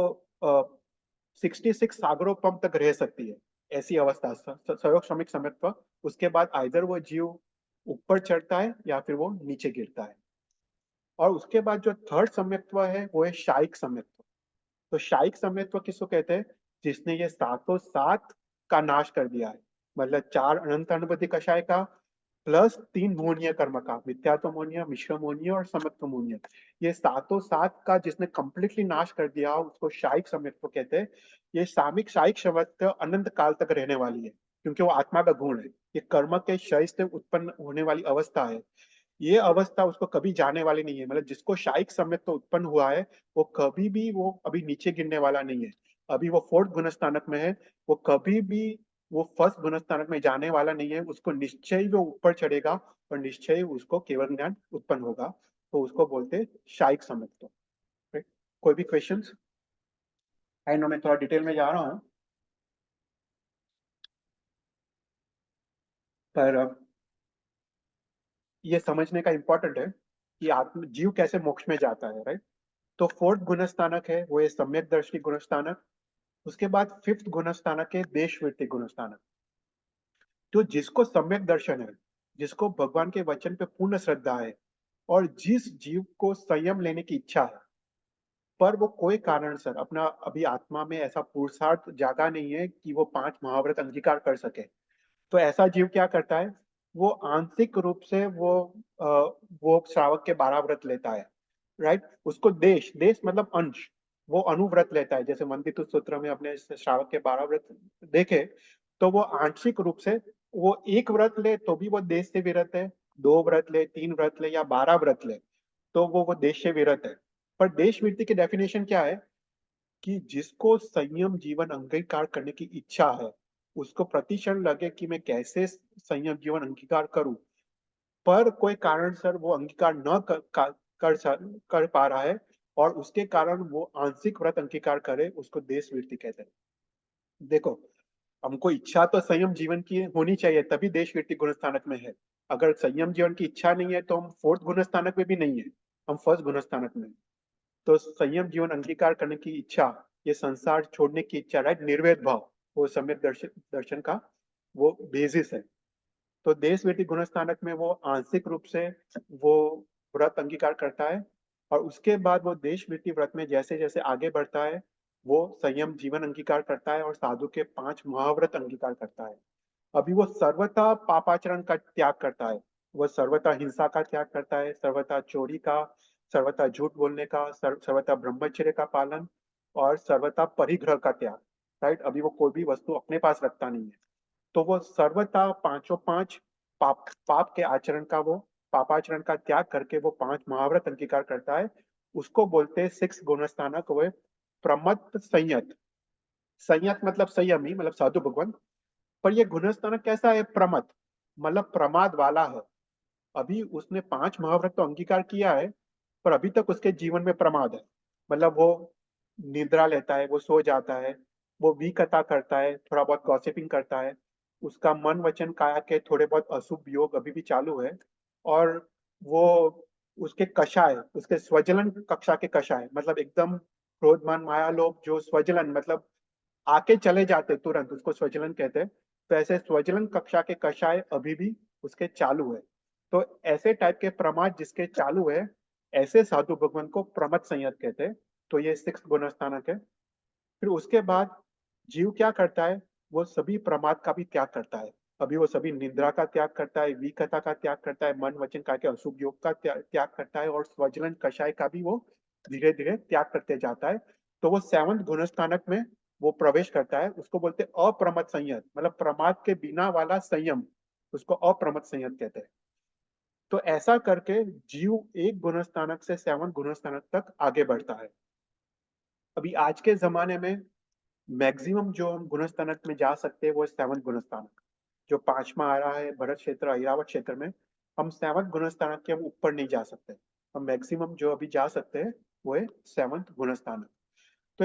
66 सागरोपम तक रह सकती है, ऐसी अवस्था संयोग श्रमिक सम्यक्त्व। उसके बाद आइदर वो जीव ऊपर चढ़ता है या फिर वो नीचे गिरता है। और उसके बाद जो थर्ड सम्यक्त्व है वो है शायिक सम्यक्त्व। तो शायिक सम्यक्त्व किसको कहते हैं? जिसने ये सातों सात का नाश कर दिया है, मतलब 4 अनंत अनुभूति कषाय का प्लस 3 मोहनीय कर्म का, मिथ्यात्व मोहनीय, मिश्र मोहनीय और समत्व मोहनीय, ये सातों सात का जिसने कंप्लीटली नाश कर दिया उसको शायिक सम्यक्त्व कहते हैं। ये सामिक शायिक सम्यक्त्व अनंत काल तक रहने वाली है, क्योंकि वो आत्मा का गुण है। ये कर्म के क्षय से उत्पन्न होने वाली अवस्था है। ये अवस्था उसको कभी जाने वाली नहीं है, मतलब जिसको शायिक सम्यक्त्व उत्पन्न हुआ है वो कभी भी वो अभी नीचे गिरने वाला नहीं है। अभी वो फोर्थ गुणस्थानक में है, वो कभी भी वो फर्स्ट गुणस्थानक में जाने वाला नहीं है। उसको निश्चय ही वो ऊपर चढ़ेगा और निश्चय ही उसको केवल ज्ञान उत्पन्न होगा। तो उसको बोलते हैं शायिक सम्यक्त्व। Right? कोई भी क्वेश्चंस? आई नो मैं थोड़ा डिटेल में जा रहा हूँ, पर ये समझने का इम्पोर्टेंट है कि आत्म जीव कैसे मोक्ष में जाता है, राइट? तो फोर्थ गुणस्थानक है वो है सम्यक दर्शी गुणस्थानक। उसके बाद फिफ्थ गुणस्थानक है देश वृत्ति गुणस्थानक। तो जिसको सम्यक दर्शन है, जिसको भगवान के वचन पे पूर्ण श्रद्धा है, और जिस जीव को संयम लेने की इच्छा है, पर वो कोई कारण सर अपना अभी आत्मा में ऐसा पुरुषार्थ जागा नहीं है कि वो 5 महाव्रत अंगीकार कर सके, तो ऐसा जीव क्या करता है? वो आंशिक रूप से अ, वो श्रावक के 12 व्रत लेता है, राइट? उसको देश देश मतलब अंश, वो अनुव्रत लेता है। जैसे मंदिर सूत्र में अपने श्रावक के 12 व्रत देखे, तो वो आंशिक रूप से वो एक व्रत ले तो भी वो देश से विरत है, 2 व्रत ले, 3 व्रत ले या 12 व्रत ले तो वो देश से विरत है। पर देश वृत्ति की डेफिनेशन क्या है? कि जिसको संयम जीवन अंगीकार करने की इच्छा है, उसको प्रतिक्षण लगे कि मैं कैसे संयम जीवन अंगीकार करूं, पर कोई कारण सर वो अंगीकार न कर पा रहा है, और उसके कारण वो आंशिक व्रत अंगीकार करे, उसको देश वृत्ति कहते हैं। देखो, हमको इच्छा तो संयम जीवन की होनी चाहिए, तभी देश वृत्ति गुण स्थानक में है। अगर संयम जीवन की इच्छा नहीं है तो हम फोर्थ गुण स्थानक में भी नहीं है, हम फर्स्ट गुण स्थानक में हैं। तो संयम जीवन अंगीकार करने की इच्छा, ये संसार छोड़ने की इच्छा, राइट, निर्वेद भाव, वो सम्यक दर्शन दर्शन का वो बेसिस है। तो देश वेटी गुणस्थानक में वो आंशिक रूप से वो व्रत अंगीकार करता है, और उसके बाद वो देश वेटी व्रत में जैसे जैसे आगे बढ़ता है वो संयम जीवन अंगीकार करता है और साधु के 5 महाव्रत अंगीकार करता है। अभी वो सर्वथा पापाचरण का त्याग करता है, वो सर्वथा हिंसा का त्याग करता है, सर्वथा चोरी का, सर्वथा झूठ बोलने का, सर्वथा ब्रह्मचर्य का पालन, और सर्वथा परिग्रह का त्याग, राइट? अभी वो कोई भी वस्तु अपने पास रखता नहीं है। तो वो सर्वथा पांचों पांच पाप पाप के आचरण का वो पापाचरण का त्याग करके वो 5 महाव्रत अंगीकार करता है। उसको बोलते हैं 6 गुणस्थानक, वो प्रमत्त संयत। संयत मतलब संयमी, मतलब साधु भगवान। पर ये गुणस्थानक कैसा है? प्रमत्त मतलब प्रमाद वाला है। अभी उसने 5 महाव्रत तो अंगीकार किया है, पर अभी तक उसके जीवन में प्रमाद है। मतलब वो निद्रा लेता है, वो सो जाता है, वो विकता करता है, थोड़ा बहुत गॉसिपिंग करता है, उसका मन वचन काया के थोड़े बहुत अशुभ योग अभी भी चालू है। और वो उसके कषाय, उसके स्वजलन कक्षा के कषाय, मतलब एकदम क्रोध मान माया लोभ जो स्वजलन मतलब आके चले जाते तुरंत, उसको स्वजलन कहते हैं। तो ऐसे स्वजलन कक्षा के कषाय अभी भी उसके चालू है। तो ऐसे टाइप के प्रमाद जिसके चालू है, ऐसे साधु भगवान को प्रमथ संयत कहते हैं। तो ये 6 गुण स्थानक है। फिर उसके बाद जीव क्या करता है? वो सभी प्रमाद का भी त्याग करता है। अभी वो सभी निद्रा का त्याग करता है, विकथा का त्याग करता है, मन वचन का के अशुभ योग का त्याग करता है, और स्वजलन कषाय का भी वो धीरे धीरे त्याग करते जाता है। तो वो 7वें गुण स्थानक में वो प्रवेश करता है। उसको बोलते हैं अप्रमत संयत, मतलब प्रमाद के बिना वाला संयम, उसको अप्रमत संयत कहते हैं। तो ऐसा करके जीव एक गुण स्थानक से 7वें गुण स्थानक तक आगे बढ़ता है। अभी आज के जमाने में मैक्सिमम जो हम गुणस्थानक में जा सकते हैं वो 7वें गुणस्थानक, जो 5वां आ रहा है भरत क्षेत्र ऐरावत क्षेत्र में। हम 7वें गुणस्थानक के हम ऊपर नहीं जा सकते। हम मैक्सिमम जो अभी जा सकते हैं वो है 7वें गुणस्थानक। तो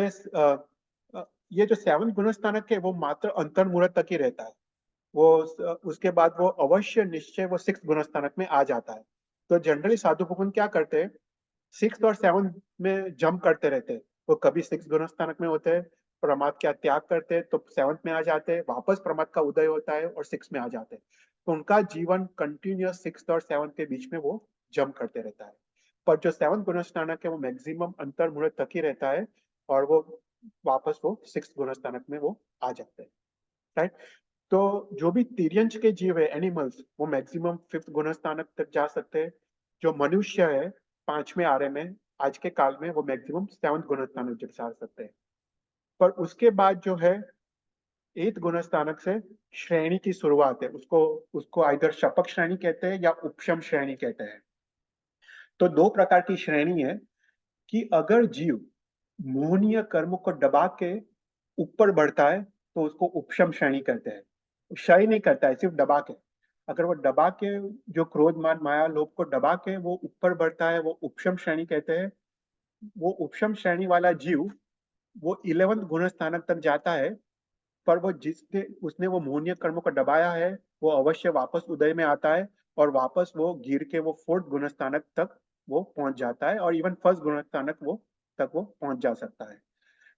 ये जो 7वें गुणस्थानक है वो मात्र अंतर्मुहूर्त तक ही रहता है। वो उसके बाद वो अवश्य निश्चय वो 6 गुणस्थानक में आ जाता है। तो जनरली साधु भगवान क्या करते हैं, 6th और 7th में जंप करते रहते हैं। वो कभी 6th गुणस्थानक में होते हैं, प्रमाद का त्याग करते हैं तो 7th में आ जाते हैं, वापस प्रमाद का उदय होता है और 6th में आ जाते हैं। तो उनका जीवन कंटिन्यूअस 6th और 7th के बीच में वो जंप करते रहता है। पर जो 7th गुणस्थानक है वो मैक्सिमम अंतर मुहूर्त तक ही रहता है और वो वापस वो 6th गुणस्थानक में वो आ जाते हैं, राइट। तो जो भी तिर्यंच के जीव है, एनिमल्स, वो मैक्सिमम 5th गुणस्थानक तक जा सकते हैं। जो मनुष्य है 5वें आर्य में आज के काल में वो मैक्सिमम 7th गुणस्थानक तक जा सकते हैं। पर उसके बाद जो है 8th गुणस्थानक से श्रेणी की शुरुआत है। उसको उसको आइदर शपक श्रेणी कहते हैं या उपशम श्रेणी कहते हैं। तो दो प्रकार की श्रेणी है कि अगर जीव मोहनीय कर्म को दबा के ऊपर बढ़ता है तो उसको उपशम श्रेणी कहते हैं। क्षय नहीं करता है, सिर्फ दबा के। अगर वो दबा के जो क्रोध मान माया लोभ को दबा के वो ऊपर बढ़ता है, वो उपशम श्रेणी कहते हैं। वो उपशम श्रेणी वाला जीव वो 11th गुण स्थानक तक जाता है, पर वो जिसने उसने वो मोहनीय कर्म को दबाया है वो अवश्य वापस उदय में आता है और वापस वो गिर के वो 4th गुण स्थानक तक वो पहुंच जाता है और इवन 1st गुण स्थानक वो तक वो पहुंच जा सकता है।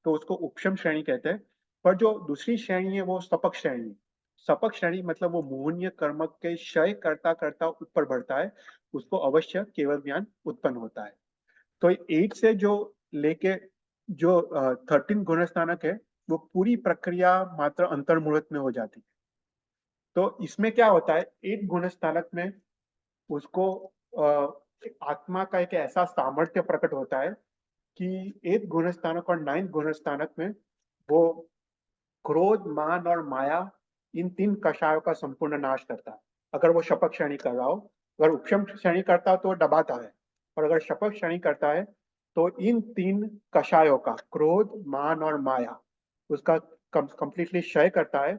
तो उसको उपशम श्रेणी कहते हैं। पर जो दूसरी श्रेणी है वो सपक श्रेणी है। सपक श्रेणी मतलब वो मोहनीय कर्म के क्षय करता करता ऊपर बढ़ता है, उसको अवश्य केवल ज्ञान उत्पन्न होता है। तो 8 से जो लेके जो 13 गुण स्थानक है वो पूरी प्रक्रिया मात्र अंतर्मुहूर्त में हो जाती है। तो इसमें क्या होता है, 8 गुण स्थानक में उसको आत्मा का एक ऐसा सामर्थ्य प्रकट होता है कि 8 गुण स्थानक और 9 गुण स्थानक में वो क्रोध मान और माया इन 3 कषायों का संपूर्ण नाश करता है। अगर वो शपथ श्रेणी कर रहा हो, अगर उपशम श्रेणी करता हो तो वो दबाता है, और अगर शपथ श्रेणी करता है तो इन 3 कषायों का क्रोध मान और माया उसका कंप्लीटली क्षय करता है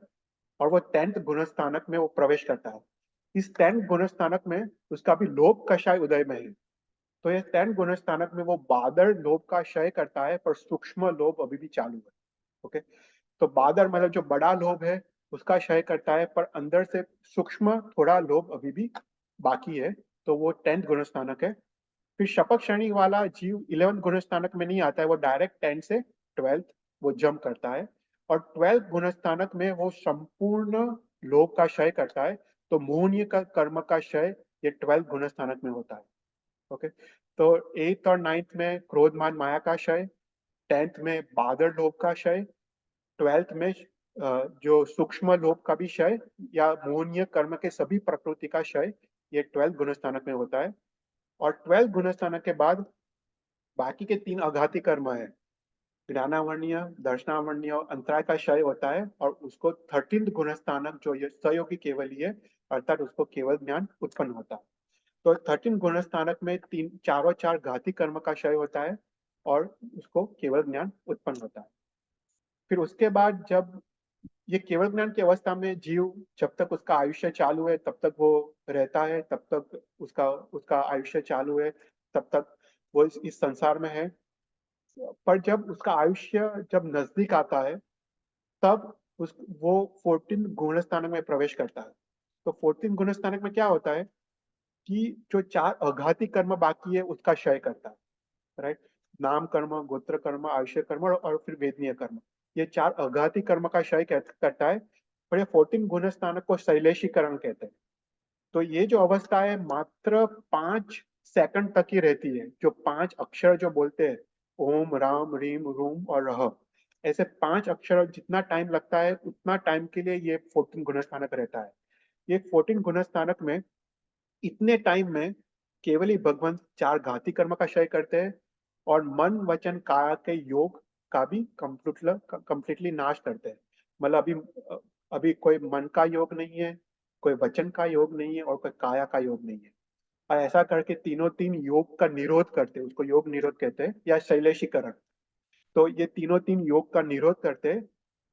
और वो 10th गुण स्थानक में वो प्रवेश करता है। इस 10th गुण स्थानक में उसका भी लोभ कषाय उदय में है। तो ये 10th गुण स्थानक में वो बादर लोभ का क्षय करता है पर सूक्ष्म लोभ अभी भी चालू है। ओके। तो बादर मतलब जो बड़ा लोभ है उसका क्षय करता है, पर अंदर से सूक्ष्म थोड़ा लोभ अभी भी बाकी है। तो वो 10th गुण स्थानक है। फिर शपथ श्रेणी वाला जीव 11th गुण स्थानक में नहीं आता है, वो डायरेक्ट 10 से 12th वो जंप करता है और 12th गुण स्थानक में वो संपूर्ण लोभ का क्षय करता है। तो मोहनीय का कर्म का क्षय ये 12th गुण स्थानक में होता है। ओके। तो 8th और 9th में क्रोध मान माया का क्षय, 10th में बादर लोभ का क्षय, 12th में जो सूक्ष्म लोभ का भी क्षय या मोहनीय कर्म के सभी प्रकृति का क्षय ये 12th गुण स्थानक में होता है। और 12th गुण स्थानक के बाद बाकी के 3 आघाती कर्म है, ज्ञानावरणीय, दर्शनावरणीय और अंतराय का क्षय होता है और उसको 13th गुण स्थानक जो ये सहयोगी केवली है अर्थात उसको केवल ज्ञान उत्पन्न होता है। तो 13 गुण स्थानक में तीन चारों चार घाती कर्म का क्षय होता है और उसको केवल ज्ञान उत्पन्न होता है। फिर उसके बाद जब ये केवल ज्ञान की अवस्था में जीव जब तक उसका आयुष्य चालू है तब तक वो रहता है, तब तक उसका उसका आयुष्य चालू है, तब तक वो इस संसार में है। पर जब उसका आयुष्य जब नजदीक आता है तब उस वो 14 गुण स्थानक में प्रवेश करता है। तो 14 गुण स्थानक में क्या होता है कि जो 4 अघाती कर्म बाकी है उसका क्षय करता है, राइट। नाम कर्म, गोत्र कर्म, आयुष्य कर्म और फिर वेदनीय कर्म, ये 4 अघाती कर्म का क्षय करता है। और ये 14 गुण स्थानक को शैलेशीकरण कहते हैं। तो ये जो अवस्था है मात्र 5 सेकंड तक ही रहती है। जो 5 अक्षर जो बोलते हैं, ओम राम रीम रूम और रह, ऐसे 5 अक्षर जितना टाइम लगता है उतना टाइम के लिए ये 14 गुण स्थानक रहता है। ये 14 गुण स्थानक में इतने टाइम में केवल ही भगवान 4 घाती कर्म का क्षय करते हैं और मन वचन काया के योग का भी कंप्लीटली नाश करते हैं। मतलब अभी कोई मन का योग नहीं है, कोई वचन का योग नहीं है और कोई काया का योग नहीं है। और ऐसा करके तीनों तीन योग का निरोध करते हैं, उसको योग निरोध कहते हैं या शैलेशीकरण। तो ये तीनों तीन योग का निरोध करते हैं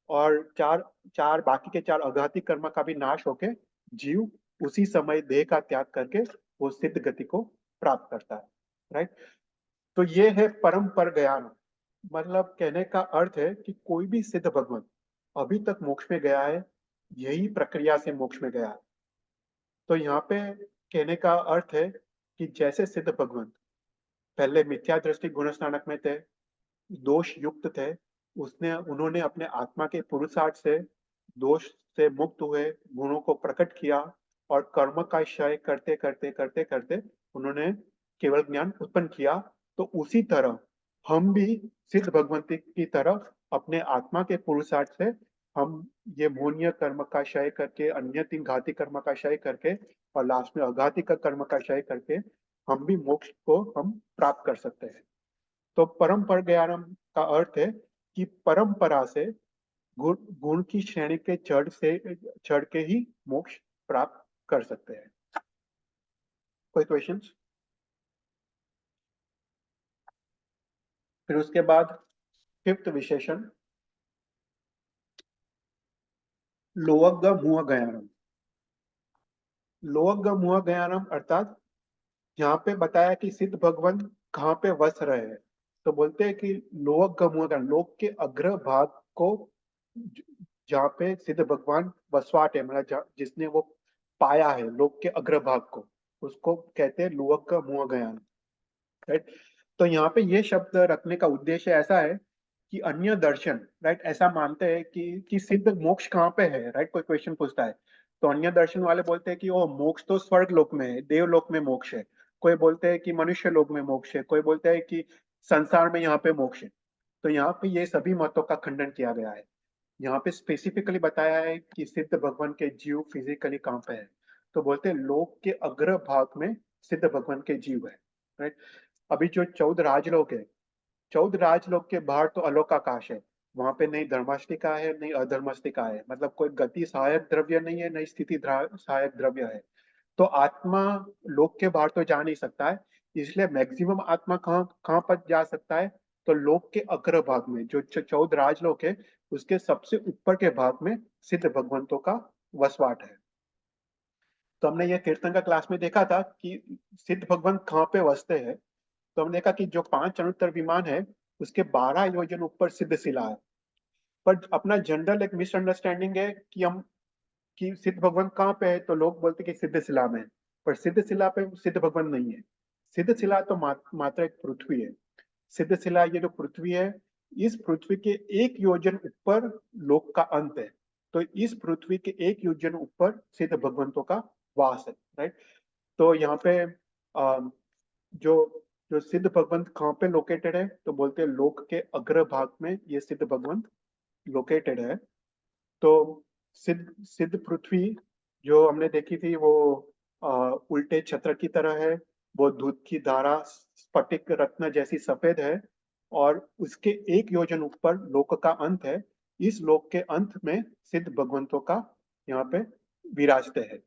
और चार चार बाकी के 4 अघाती कर्म का भी नाश होके जीव उसी समय देह का त्याग करके वो सिद्ध गति को प्राप्त करता है, राइट। तो ये है परम पर ज्ञान। मतलब कहने का अर्थ है कि कोई भी सिद्ध भगवान अभी तक मोक्ष में गया है, यही प्रक्रिया से मोक्ष में गया है। तो यहाँ पे कहने का अर्थ है कि जैसे सिद्ध भगवंत पहले मिथ्या दृष्टि गुणस्थानक में थे, दोष युक्त थे, उन्होंने अपने आत्मा के पुरुषार्थ से दोष से मुक्त हुए, गुणों को प्रकट किया और कर्म का क्षय करते करते करते करते उन्होंने केवल ज्ञान उत्पन्न किया। तो उसी तरह हम भी सिद्ध भगवंती की तरह अपने आत्मा के पुरुषार्थ से हम ये मोहनीय कर्म का क्षय करके, अन्य तीन घाती कर्म का क्षय करके और लास्ट में अघाती का कर्म का क्षय करके हम भी मोक्ष को हम प्राप्त कर सकते हैं। तो परम ज्ञानम का अर्थ है कि परंपरा से गुण गुण की श्रेणी के चढ़ के ही मोक्ष प्राप्त कर सकते हैं। कोई क्वेश्चंस? फिर उसके बाद फिफ्थ विशेषण लोअग्ग मुह गयानम। लोअग्ग मुह गयानम अर्थात यहाँ पे बताया कि सिद्ध भगवान कहाँ पे वस रहे हैं। तो बोलते हैं कि लोअग्ग मुह गयानम, लोक के अग्र भाग को जहाँ पे सिद्ध भगवान वसवाट है, मतलब जिसने वो पाया है लोक के अग्रभाग को, उसको कहते हैं लोअग्ग मुह गयान। राइट। तो यहाँ पे ये शब्द रखने का उद्देश्य ऐसा है कि अन्य दर्शन, राइट, ऐसा मानते हैं कि सिद्ध मोक्ष कहाँ पे है। राइट, कोई क्वेश्चन पूछता है तो अन्य दर्शन वाले बोलते हैं कि ओ मोक्ष तो स्वर्ग लोक में है, देवलोक में मोक्ष है। कोई बोलते हैं कि मनुष्य लोक में मोक्ष है, कोई बोलते हैं कि संसार में यहाँ पे मोक्ष है। तो यहाँ पे ये सभी मतों का खंडन किया गया है। यहाँ पे स्पेसिफिकली बताया है कि सिद्ध भगवान के जीव फिजिकली कहाँ पे है। तो बोलते हैं लोक के अग्र भाग में सिद्ध भगवान के जीव है। राइट। अभी जो 14 राजलोक है, 14 राजलोक के बाहर तो अलोक आकाश है, वहां पे नहीं धर्माष्टिका है नहीं अधर्माष्टिका है, मतलब कोई गति सहायक द्रव्य नहीं है, नहीं स्थिति सहायक द्रव्य है। तो आत्मा लोक के बाहर तो जा नहीं सकता है, इसलिए मैक्सिमम आत्मा कहाँ कहाँ पर जा सकता है? तो लोक के अग्र भाग में जो 14 राजलोक है उसके सबसे ऊपर के भाग में सिद्ध भगवंतों का वसवाट है। तो हमने ये कीर्तन का क्लास में देखा था कि सिद्ध भगवंत कहाँ पे वसते हैं। तो हमने देखा कि जो 5 अणुत्तर विमान है उसके 12 योजन ऊपर सिद्ध शिला है। पर अपना जनरल एक मिसअंडरस्टैंडिंग है कि हम कि सिद्ध भगवान कहाँ पे है, तो लोग बोलते हैं कि सिद्ध शिला में है। पर सिद्ध शिला पे सिद्ध भगवान नहीं है। सिद्ध शिला तो मात्र एक पृथ्वी है। सिद्ध शिला ये जो पृथ्वी है, इस पृथ्वी के 1 योजन ऊपर लोक का अंत है। तो इस पृथ्वी के 1 योजन ऊपर सिद्ध भगवंतों का वास है। राइट। तो यहाँ पे जो जो सिद्ध भगवंत कहाँ पे लोकेटेड है, तो बोलते हैं लोक के अग्र भाग में ये सिद्ध भगवंत लोकेटेड है। तो सिद्ध सिद्ध पृथ्वी जो हमने देखी थी वो उल्टे छत्र की तरह है। वो दूध की धारा स्फटिक रत्न जैसी सफेद है और उसके 1 योजन ऊपर लोक का अंत है। इस लोक के अंत में सिद्ध भगवंतों का यहाँ पे विराजते हैं।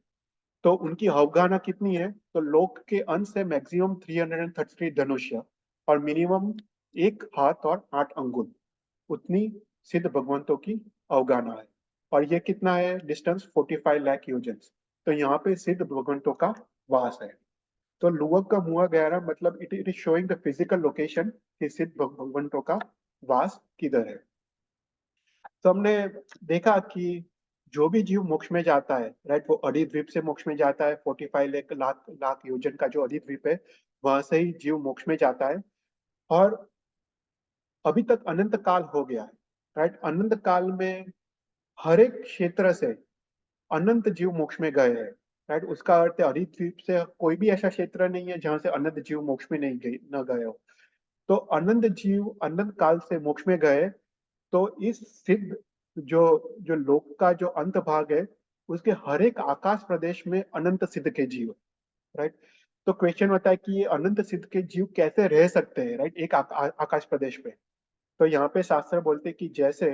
तो उनकी अवगाहना कितनी है, तो लोक के अंत से मैक्सिमम 333 धनुष्य और मिनिमम 1 हाथ और 8 अंगुल, उतनी सिद्ध भगवंतों की अवगाहना है। और ये कितना है डिस्टेंस? 45 लाख योजन। तो यहाँ पे सिद्ध भगवंतों का वास है। तो लुवक का मुआ गहरा मतलब it is showing the physical location कि सिद्ध भगवंतों का वास किधर है। तो हमने देखा कि जो भी जीव मोक्ष में जाता है, राइट, वो अधिद्वीप से मोक्ष में जाता है। 45 लाख लाख योजन का जो अधिद्वीप है वहां से ही जीव मोक्ष में जाता है। और अभी तक अनंत काल हो गया है। राइट। अनंत काल में हर एक क्षेत्र से अनंत जीव मोक्ष में गए हैं। राइट। उसका अर्थ है हरिद्वीप से कोई भी ऐसा क्षेत्र नहीं है जहां से अनंत जीव मोक्ष में नहीं गए न गए हो। तो अनंत जीव अनंत काल से मोक्ष में गए। तो इस सिद्ध जो जो लोक का जो अंत भाग है उसके हर एक आकाश प्रदेश में अनंत सिद्ध के जीव। राइट। तो क्वेश्चन होता है कि ये अनंत सिद्ध के जीव कैसे रह सकते हैं, राइट, एक आकाश प्रदेश पे। तो यहाँ पे शास्त्र बोलते हैं कि जैसे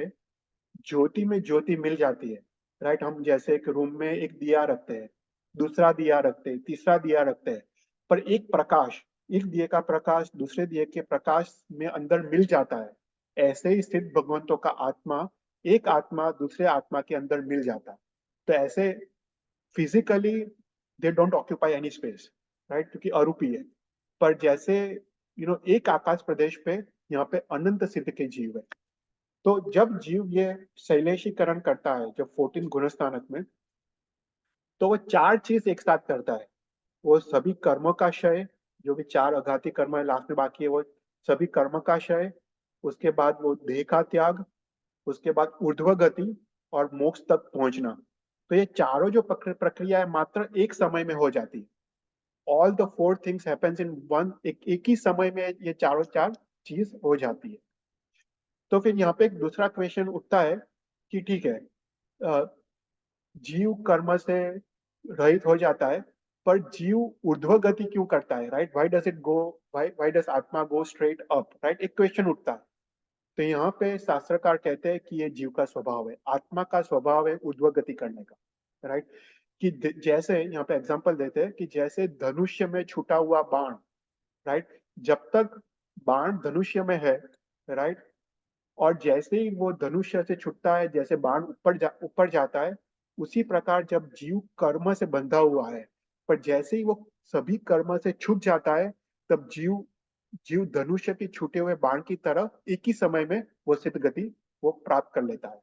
ज्योति में ज्योति मिल जाती है। राइट। हम जैसे एक रूम में एक दिया रखते हैं, दूसरा दिया रखते हैं, तीसरा दिया रखते हैं, पर एक प्रकाश, एक दिए का प्रकाश दूसरे दिए के प्रकाश में अंदर मिल जाता है। ऐसे ही स्थित भगवंतों का आत्मा, एक आत्मा दूसरे आत्मा के अंदर मिल जाता है। तो ऐसे physically they don't occupy any space, right, क्योंकि अरूपी है। पर जैसे एक आकाश प्रदेश पे यहाँ पे अनंत सिद्ध के जीव है। तो जब जीव ये शैलेशीकरण करता है जब 14 गुणस्थानक में, तो वो 4 चीज एक साथ करता है। वो सभी कर्मों का क्षय, जो भी 4 आघाती कर्म है लास्ट में बाकी है, वो सभी कर्म का क्षय, उसके बाद वो देह का त्याग, उसके बाद ऊर्ध्व गति और मोक्ष तक पहुंचना। तो ये चारों जो प्रक्रिया है मात्र एक समय में हो जाती है। All the 4 things happens in one, एक ही समय में ये चारों चार चीज हो जाती है। तो फिर यहाँ पे एक दूसरा क्वेश्चन उठता है कि ठीक है, अ, जीव कर्म से रहित हो जाता है, पर जीव ऊर्ध्व गति क्यों करता है, right? Why does it go, why does आत्मा गो स्ट्रेट अप, राइट? एक क्वेश्चन उठता है। तो यहाँ पे शास्त्रकार कहते हैं कि ये जीव का स्वभाव है, आत्मा का स्वभाव है ऊर्ध्व गति करने का, राइट? कि जैसे यहाँ पे एग्जांपल देते हैं कि जैसे धनुष्य में छूटा हुआ बाण, राइट? जब तक बाण धनुष्य में है, राइट, और जैसे ही वो धनुष्य से छूटता है, जैसे बाण ऊपर जाता है, उसी प्रकार जब जीव कर्म से बंधा हुआ है, पर जैसे ही वो सभी कर्म से छूट जाता है, तब जीव जीव धनुष्य के छूटे हुए बाण की तरह एक ही समय में वो सिद्ध गति वो प्राप्त कर लेता है।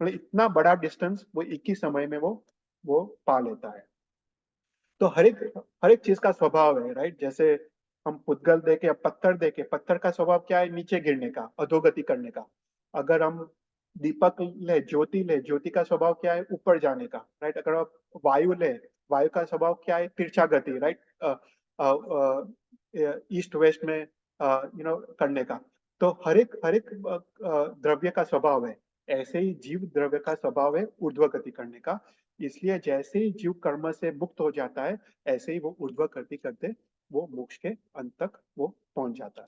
मतलब इतना बड़ा डिस्टेंस वो एक ही समय में वो पा लेता है। तो हर एक चीज का स्वभाव है, राइट? जैसे हम पुद्गल देके या पत्थर देके, पत्थर का स्वभाव क्या है? नीचे गिरने का, अधोगति करने का। अगर हम दीपक ले, ज्योति का स्वभाव क्या है? ऊपर जाने का, राइट? अगर आप वायु ले, वायु का स्वभाव क्या है? तिरछा गति, राइट? ईस्ट वेस्ट में करने का। तो हर एक द्रव्य का स्वभाव है, ऐसे ही जीव द्रव्य का स्वभाव है ऊर्ध्व गति करने का। इसलिए जैसे ही जीव कर्म से मुक्त हो जाता है, ऐसे ही वो ऊर्ध्व करते करते वो मोक्ष के अंत तक वो पहुंच जाता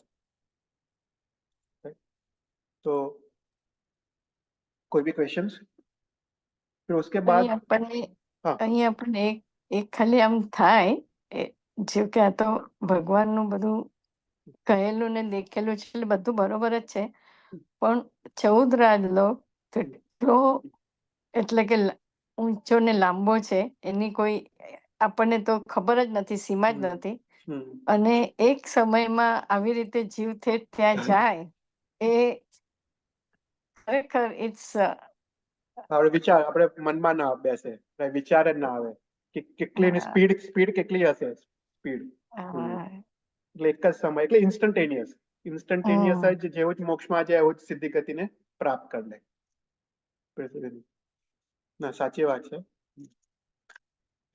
है। तो कोई भी क्वेश्चंस? फिर उसके અહીં बाद આપણને हाँ, અહીં આપણને એક ખાલી આમ થાય જેવું કે આ તો ભગવાનનું બધું કહેલું ને દેખેલું છે એટલે બધું બરોબર જ છે. પણ 14 રાજલો કેટલો એટલે કે ઊંચો ને લાંબો છે એની કોઈ આપણને તો ખબર જ નથી, સીમા જ નથી. અને એક સમયમાં આવી રીતે જીવ ત્યાં જાય એ ખરેખર ઇટ્સ આપણે વિચાર આપણે મનમાં ના બેસે, વિચાર જ ના આવે કે કેટલી સ્પીડ કેટલી હશે સ્પીડ. એટલે એક જ સમય, એટલે ઇન્સ્ટન્ટેનિયસ જ, જેવું જ મોક્ષમાં જાય એવું જ સિદ્ધિ ગતિને પ્રાપ્ત કરી લે. ના, સાચી વાત છે.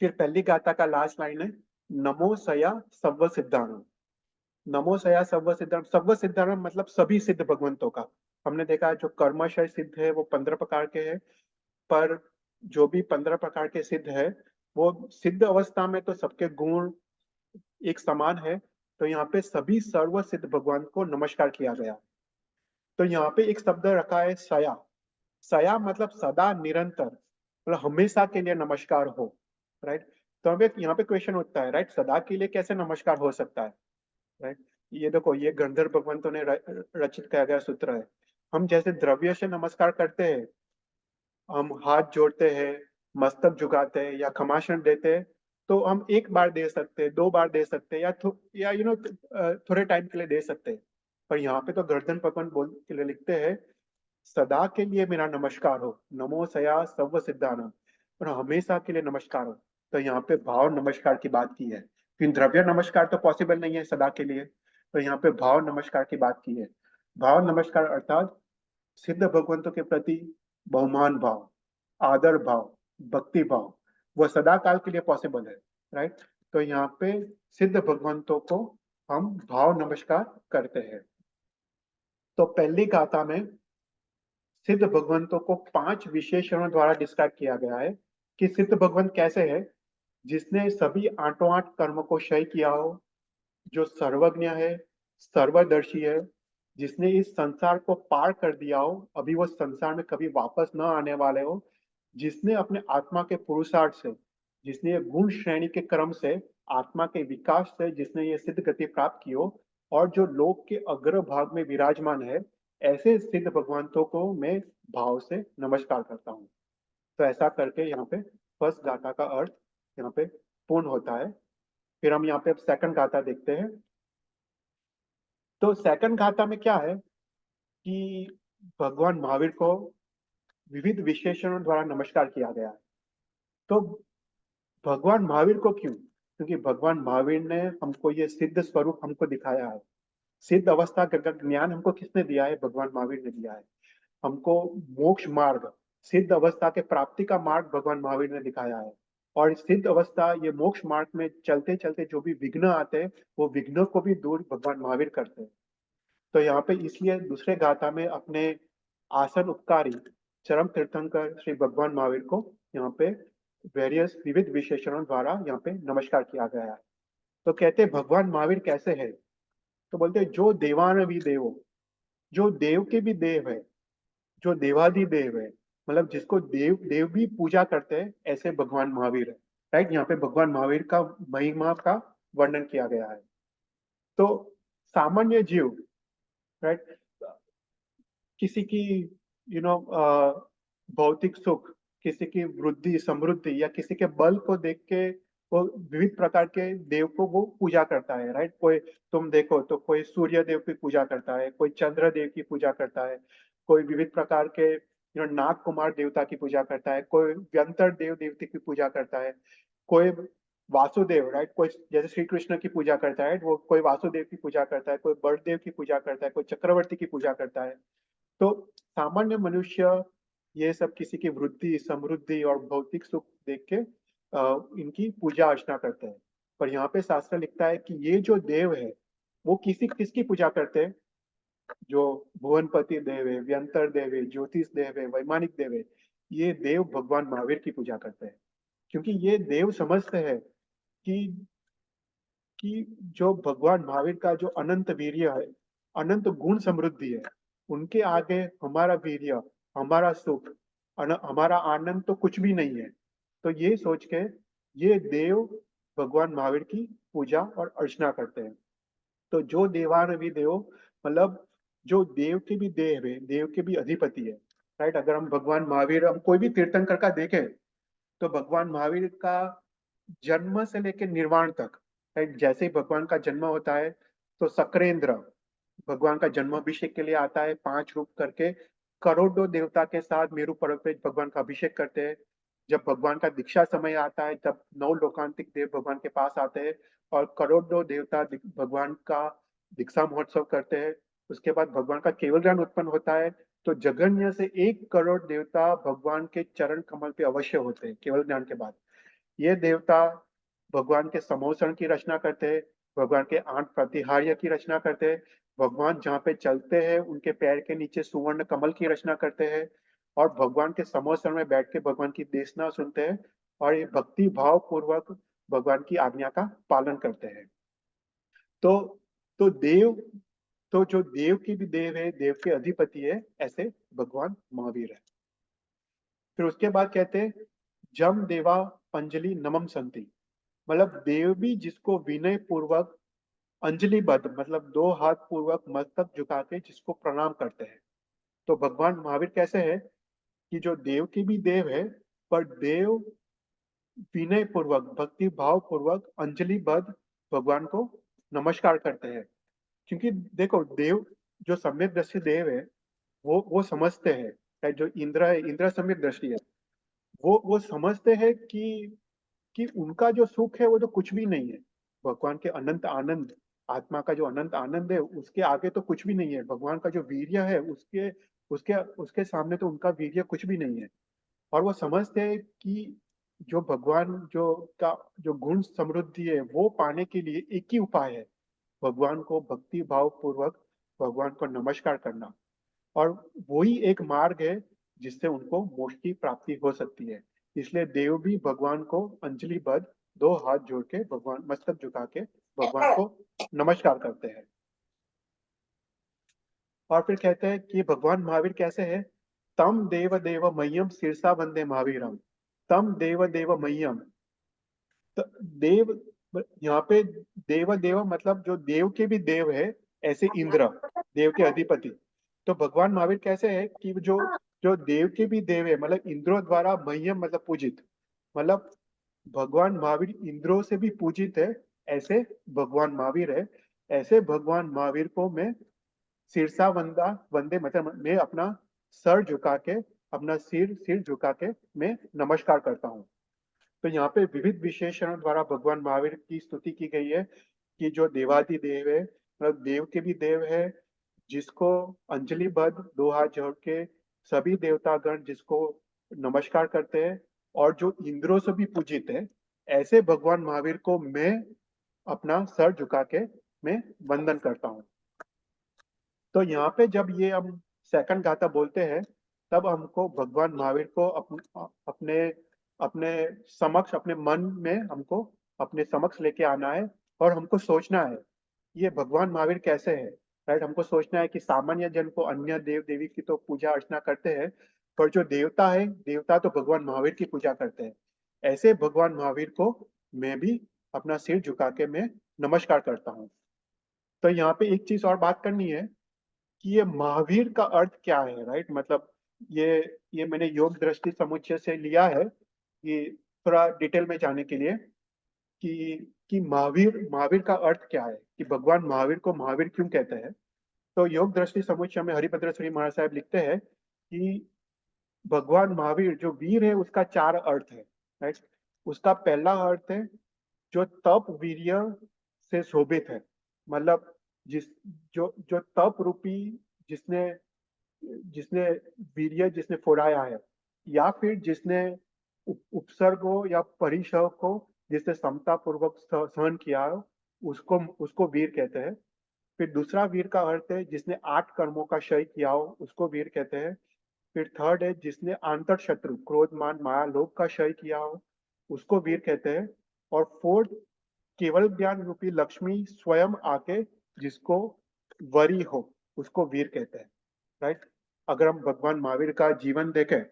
फिर पहली गाथा का लास्ट लाइन है, नमो सया सव्व सिद्धाणु। नमो सया सव्व सिद्धाणु, सव्व सिद्धाणु मतलब सभी सिद्ध भगवंतों का। हमने देखा जो कर्मशय सिद्ध है वो 15 प्रकार के हैं, पर जो भी 15 प्रकार के सिद्ध है, वो सिद्ध अवस्था में तो सबके गुण एक समान है। तो यहाँ पे सभी सर्व सिद्ध भगवान को नमस्कार किया गया। तो यहाँ पे एक शब्द रखा है सया। सया मतलब सदा निरंतर, मतलब हमेशा के लिए नमस्कार हो, राइट? तो हमें यहाँ पे क्वेश्चन उठता है, राइट, सदा के लिए कैसे नमस्कार हो सकता है, राइट? ये देखो, ये गंधर्व भगवंतों ने रचित किया गया सूत्र है। हम जैसे द्रव्य से नमस्कार करते हैं, हम हाथ जोड़ते हैं, मस्तक झुकाते हैं या क्षमाशण देते हैं, तो हम एक बार दे सकते हैं, 2 बार दे सकते हैं, या थोड़े टाइम के लिए दे सकते हैं। पर यहाँ पे तो गर्दन पकड़ बोल के लिए लिखते हैं, सदा के लिए मेरा नमस्कार हो, नमो सया सर्व सिद्धानम, और हमेशा के लिए नमस्कार हो। तो यहाँ पे भाव नमस्कार की बात की है, क्योंकि द्रव्य नमस्कार तो पॉसिबल नहीं है सदा के लिए। तो यहाँ पे भाव नमस्कार की बात की है। भाव नमस्कार अर्थात सिद्ध भगवंतों के प्रति बहुमान भाव, आदर भाव, भक्ति भाव, वो सदा काल के लिए पॉसिबल है, राइट? तो यहाँ पे सिद्ध भगवंतों को हम भाव नमस्कार करते हैं। तो पहली गाथा में सिद्ध भगवंतों को 5 विशेषणों द्वारा डिस्क्राइब किया गया है कि सिद्ध भगवंत कैसे है। जिसने सभी आठों आठ कर्म को क्षय किया हो, जो सर्वज्ञ है, सर्वदर्शी है, जिसने इस संसार को पार कर दिया हो, अभी वो संसार में कभी वापस न आने वाले हो, जिसने अपने आत्मा के पुरुषार्थ से, जिसने ये गुण श्रेणी के क्रम से, आत्मा के विकास से जिसने ये सिद्ध गति प्राप्त की हो, और जो लोक के अग्र भाग में विराजमान है, ऐसे सिद्ध भगवंतों को मैं भाव से नमस्कार करता हूँ। तो ऐसा करके यहाँ पे फर्स्ट गाथा का अर्थ यहाँ पे पूर्ण होता है। फिर हम यहाँ पे सेकंड गाथा देखते हैं। तो सेकंड गाथा में क्या है कि भगवान महावीर को विविध विशेषणों द्वारा नमस्कार किया गया है। तो भगवान महावीर को क्यों? क्योंकि भगवान महावीर ने हमको ये सिद्ध स्वरूप हमको दिखाया है। सिद्ध अवस्था का ज्ञान हमको किसने दिया है? भगवान महावीर ने दिया है हमको। मोक्ष मार्ग, सिद्ध अवस्था के प्राप्ति का मार्ग भगवान महावीर ने दिखाया है। और इस सिद्ध अवस्था, ये मोक्ष मार्ग में चलते चलते जो भी विघ्न आते हैं, वो विघ्नों को भी दूर भगवान महावीर करते हैं। तो यहाँ पे इसलिए दूसरे गाथा में अपने आसन उपकारी चरम तीर्थंकर श्री भगवान महावीर को यहाँ पे वेरियस विविध विशेषणों द्वारा यहाँ पे नमस्कार किया गया है। तो कहते हैं भगवान महावीर कैसे है? तो बोलते हैं जो देवानवि देवो, जो देव के भी देव है, जो देवादि देव है, मतलब जिसको देव देव भी पूजा करते हैं, ऐसे भगवान महावीर है। राइट, यहाँ पे भगवान महावीर का महिमा का वर्णन किया गया है। तो सामान्य जीव, राइट, किसी की भौतिक सुख, किसी की वृद्धि समृद्धि या किसी के बल को देख के वो विविध प्रकार के देव को वो पूजा करता है। राइट, कोई तुम देखो तो कोई सूर्य देव की पूजा करता है, कोई चंद्र देव की पूजा करता है, कोई विविध प्रकार के नाग कुमार देवता की पूजा करता है, कोई व्यंतर देव देवती की पूजा करता है, कोई वासुदेव, राइट, कोई जैसे श्री कृष्ण की पूजा करता है, वो कोई वासुदेव की पूजा करता है, कोई बड़देव की पूजा करता है, कोई चक्रवर्ती की पूजा करता है। तो सामान्य मनुष्य ये सब किसी की वृद्धि समृद्धि और भौतिक सुख देख के इनकी पूजा अर्चना करते हैं। पर यहाँ पे शास्त्र लिखता है कि ये जो देव है वो किसकी पूजा करते हैं? जो भुवनपति देव है, व्यंतर देव है, ज्योतिष देव है, वैमानिक देव है, ये देव भगवान महावीर की पूजा करते हैं। क्योंकि ये देव समझते हैं कि जो भगवान महावीर का जो अनंत वीर्य है, अनंत गुण समृद्धि है, उनके आगे हमारा वीर्य, हमारा सुख, हमारा आनंद तो कुछ भी नहीं है। तो ये सोच के ये देव भगवान महावीर की पूजा और अर्चना करते हैं। तो जो देवानवि देव, मतलब जो देव के भी देव है, देव के भी अधिपति है। राइट, अगर हम भगवान महावीर, हम कोई भी तीर्थंकर का देखें तो भगवान महावीर का जन्म से लेकर निर्वाण तक, राइट, जैसे ही भगवान का जन्म होता है तो सक्रेंद्र भगवान का जन्माभिषेक के लिए आता है, 5 रूप करके करोड़ों देवता के साथ मेरु पर्वत पे भगवान का अभिषेक करते हैं। जब भगवान का दीक्षा समय आता है तब 9 लोकांतिक देव भगवान के पास आते हैं और करोड़ों देवता भगवान का दीक्षा महोत्सव करते हैं। उसके बाद भगवान का केवल ज्ञान उत्पन्न होता है, तो जगन्य से 1 करोड़ देवता भगवान के चरण कमल पे अवश्य होते हैं केवल ज्ञान के बाद। ये देवता भगवान के समोसण की रचना करते हैं, भगवान के 8 प्रतिहार्य की रचना करते हैं, भगवान जहाँ पे चलते हैं उनके पैर के नीचे सुवर्ण कमल की रचना करते हैं और भगवान के समोसण में बैठ के भगवान की देशना सुनते हैं और ये भक्ति भाव पूर्वक भगवान की आज्ञा का पालन करते हैं। तो तो देव, तो जो देव की भी देव है, देव के अधिपति है, ऐसे भगवान महावीर है। फिर उसके बाद कहते हैं जम देवा अंजलि नमम संति, मतलब देव भी जिसको विनय पूर्वक अंजलिबद्ध, मतलब 2 हाथ पूर्वक मस्तक झुका के जिसको प्रणाम करते हैं। तो भगवान महावीर कैसे है कि जो देव की भी देव है, पर देव विनय पूर्वक भक्ति भाव पूर्वक अंजलिबद्ध भगवान को नमस्कार करते हैं। क्योंकि देखो देव, जो सम्यक दृष्टि देव है, वो समझते हैं, जो इंद्र है, इंद्र सम्यक दृष्टि है, वो समझते हैं कि उनका जो सुख है वो तो कुछ भी नहीं है। भगवान के अनंत आनंद, आत्मा का जो अनंत आनंद है उसके आगे तो कुछ भी नहीं है। भगवान का जो वीर्य है उसके उसके उसके सामने तो उनका वीर्य कुछ भी नहीं है। और वो समझते हैं कि जो भगवान जो गुण समृद्धि है वो पाने के लिए एक ही उपाय है, भगवान को भक्ति भाव पूर्वक भगवान को नमस्कार करना। और वही एक मार्ग है जिससे उनको मोक्ष की प्राप्ति हो सकती है। इसलिए देव भी भगवान को अंजलिबद्ध 2 हाथ जोड़ के भगवान मस्तक झुका के भगवान को नमस्कार करते हैं। और फिर कहते हैं कि भगवान महावीर कैसे है? तम देव देव मह्यम शीर्षा वंदे महावीरम, तम देव देव मह्यम। तो देव, यहाँ पे देव देव मतलब जो देव के भी देव है, ऐसे इंद्र देव के अधिपति। तो भगवान महावीर कैसे है कि जो जो देव के भी देव है, मतलब इंद्रों द्वारा मह्यम मतलब पूजित, मतलब भगवान महावीर इंद्रों से भी पूजित है, ऐसे भगवान महावीर है। ऐसे भगवान महावीर को मैं शीर्षा वंदा वंदे, मतलब मैं अपना सर झुका के, अपना सिर सिर झुका के मैं नमस्कार करता हूँ। तो यहाँ पे विविध विशेषणों द्वारा भगवान महावीर की स्तुति की गई है कि जो देवाधिदेव है, मतलब देव के भी देव है, जिसको अंजलिबद्ध दो हाथ जोड़ के सभी देवतागण जिसको नमस्कार करते हैं और जो इंद्रों से भी पूजित है, ऐसे भगवान महावीर को मैं अपना सर झुका के मैं वंदन करता हूँ। तो यहाँ पे जब ये हम सेकंड गाथा बोलते हैं, तब हमको भगवान महावीर को अपने अपने समक्ष, अपने मन में हमको अपने समक्ष लेके आना है और हमको सोचना है ये भगवान महावीर कैसे है। राइट, हमको सोचना है कि सामान्य जन को अन्य देव देवी की तो पूजा अर्चना करते हैं, पर जो देवता है, देवता तो भगवान महावीर की पूजा करते हैं। ऐसे भगवान महावीर को मैं भी अपना सिर झुका के मैं नमस्कार करता हूँ। तो यहाँ पे एक चीज और बात करनी है कि ये महावीर का अर्थ क्या है। राइट, मतलब ये ये मैंने योग दृष्टि समुच्चय से लिया है कि थोड़ा डिटेल में जाने के लिए कि महावीर महावीर का अर्थ क्या है, कि भगवान महावीर को महावीर क्यों कहते हैं। तो योग दृष्टि समुच्चय में हरिभद्र श्री महाराज साहब लिखते हैं कि भगवान महावीर जो वीर है उसका चार अर्थ है। राइट, उसका पहला अर्थ है जो तप वीर्य से शोभित है, मतलब जिस जो जो तप रूपी, जिसने जिसने वीर्य जिसने फुराया है, या फिर जिसने उपसर्गों या परिसर को जिसने समता पूर्वक सहन किया हो, उसको उसको वीर कहते हैं। फिर दूसरा वीर का अर्थ है जिसने 8 कर्मों का क्षय किया हो, उसको वीर कहते हैं। फिर थर्ड है जिसने आंतर शत्रु क्रोध मान माया लोभ का क्षय किया हो, उसको वीर कहते हैं। और फोर्थ, केवल ज्ञान रूपी लक्ष्मी स्वयं आके जिसको वरी हो, उसको वीर कहते हैं। राइट, अगर हम भगवान महावीर का जीवन देखें,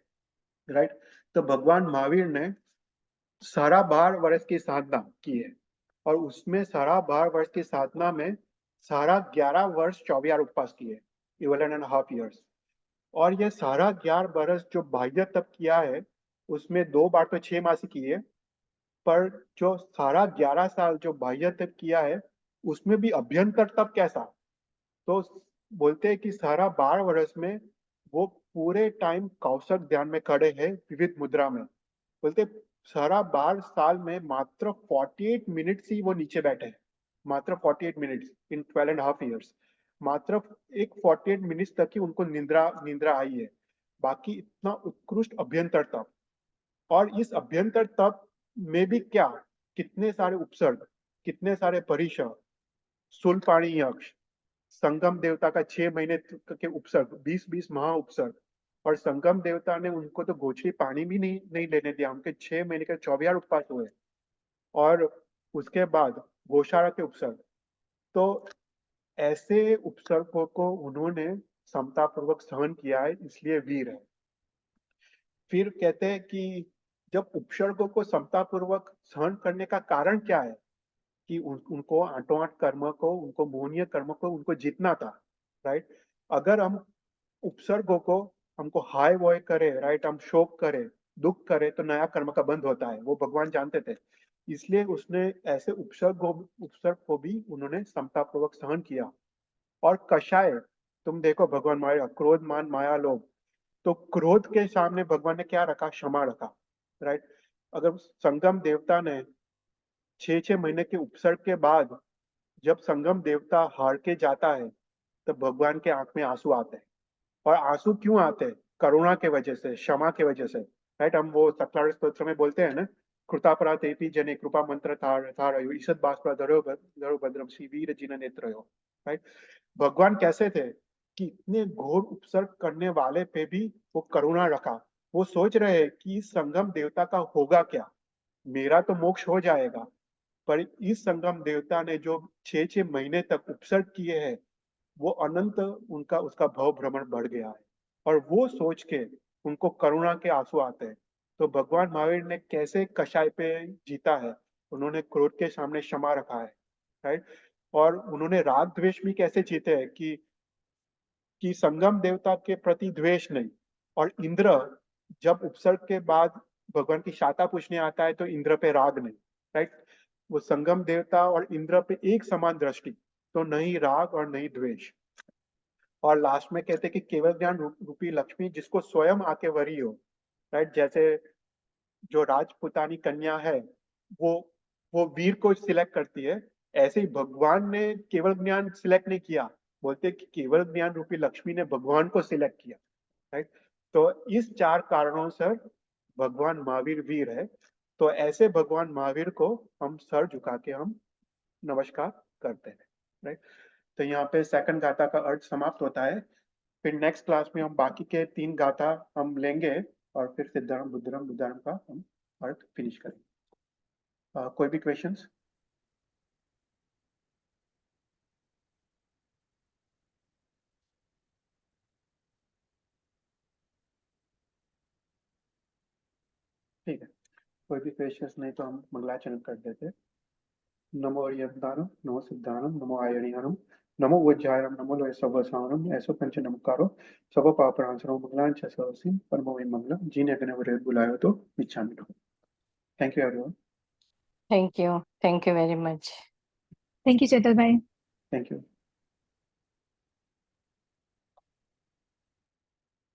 राइट, तो भगवान महावीर ने सारा 12 वर्ष की साधना की है, और उसमें सारा 12 वर्ष की साधना में सारा 11 वर्ष 24 उपवास किए, 11.5 years। और ये सारा 11 वर्ष जो बाह्य तप किया है, उसमें 2 बार तो 6 मासी किए, पर जो सारा 11 साल जो बाह्य तप किया है, उसमें भी अभ्यंतर तप कैसा। तो बोलते हैं कि सारा 12 वर्ष में वो पूरे टाइम कौशक ध्यान में खड़े हैं, विविध मुद्रा में। बोलते सारा 12 साल में मात्र 48 मिनट्स ही वो नीचे बैठे हैं, मात्र 48 मिनट्स इन 12.5 years। मात्र एक 48 मिनट्स तक ही उनको निंद्रा निंद्रा आई है। बाकी इतना उत्कृष्ट अभ्यंतर तप। और इस अभ्यंतर तप में भी क्या, कितने सारे उपसर्ग, कितने सारे परिसर, शूलपाणी यक्ष, संगम देवता का 6 महीने के उपसर्ग, 20-20 महा उपसर्ग। और संगम देवता ने उनको तो गोचरी पानी भी नहीं लेने दिया, उनके 6 महीने के 24 उपवास हुए। और उसके बाद गोशाला के उपसर्ग। तो ऐसे उपसर्गों को उन्होंने समता पूर्वक सहन किया है, इसलिए वीर है। फिर कहते हैं कि जब उपसर्गों को समता पूर्वक सहन करने का कारण क्या है, कि उनको आठों आठ कर्म को, उनको मोहनीय कर्म को उनको जीतना था। राइट, अगर हम उपसर्गों को हमको हाय वॉय करे, राइट, हम शोक करे, दुख करे, तो नया कर्म का बंध होता है, वो भगवान जानते थे। इसलिए उसने ऐसे उपसर्ग को भी उन्होंने समता पूर्वक सहन किया। और कषाय, तुम देखो भगवान माया, क्रोध मान माया लोभ, तो क्रोध के सामने भगवान ने क्या रखा, क्षमा रखा। राइट, अगर संगम देवता ने 6-6 महीने के उपसर्ग के बाद जब संगम देवता हार के जाता है, तब भगवान के आंख में आंसू आते हैं। और आंसू क्यों आते हैं, करुणा के वजह से, क्षमा के वजह से। राइट, हम वो सत्तार स्तोत्र में बोलते हैं ना, कृतापरा तेपी जने कृपा मंत्र थारयो ईशद बाष्पा धरो भद्रम श्री वीर जिन नेत्रयो। राइट, भगवान कैसे थे कि इतने घोर उपसर्ग करने वाले पे भी वो करुणा रखा। वो सोच रहे हैं कि इस संगम देवता का होगा क्या, मेरा तो मोक्ष हो जाएगा, पर इस संगम देवता ने जो 6-6 महीने तक उपसर्ग किए हैं, वो अनंत उनका उसका भाव भ्रमण बढ़ गया है। और वो सोच के उनको करुणा के आंसू आते हैं। तो भगवान महावीर ने कैसे कषाय पे जीता है, उन्होंने क्रोध के सामने क्षमा रखा है। राइट, और उन्होंने राग द्वेष भी कैसे जीते हैं कि संगम देवता के प्रति द्वेष नहीं। और इंद्र जब उपसर्ग के बाद भगवान की शाता पूछने आता है, तो इंद्र पे राग नहीं। राइट, वो संगम देवता और इंद्र पे एक समान दृष्टि, तो नहीं राग और नहीं द्वेष। और लास्ट में कहते हैं कि केवल ज्ञान रूपी लक्ष्मी जिसको स्वयं आके वरी हो। राइट, जैसे जो राजपुतानी कन्या है वो वीर को सिलेक्ट करती है, ऐसे ही भगवान ने केवल ज्ञान सिलेक्ट नहीं किया, बोलते कि केवल ज्ञान रूपी लक्ष्मी ने भगवान को सिलेक्ट किया, राइट। तो इस 4 कारणों से भगवान महावीर वीर है। तो ऐसे भगवान महावीर को हम सर झुका के हम नमस्कार करते हैं, राइट। तो यहाँ पे सेकंड गाथा का अर्थ समाप्त होता है। फिर नेक्स्ट क्लास में हम बाकी के 3 गाथा हम लेंगे और फिर सिद्धारम बुद्धारम बुद्धारम का हम अर्थ फिनिश करेंगे। कोई भी क्वेश्चंस? ठीक है, कोई भी क्वेश्चंस नहीं तो हम मंगलाचरण कर देते। नमो अरियंतारम, नमो सिद्धारम, नमो आयरियानम, नमो वज्रायरम, नमो लोय सर्वसारम, ऐसो पंच नमकारो सब पापरांसरो मंगलांच सवसिम परमो मंगलम जिन्हें गने वरे बुलायो तो इच्छामि नो। Thank you everyone. Thank you very much. Thank you Chetal भाई। Thank you.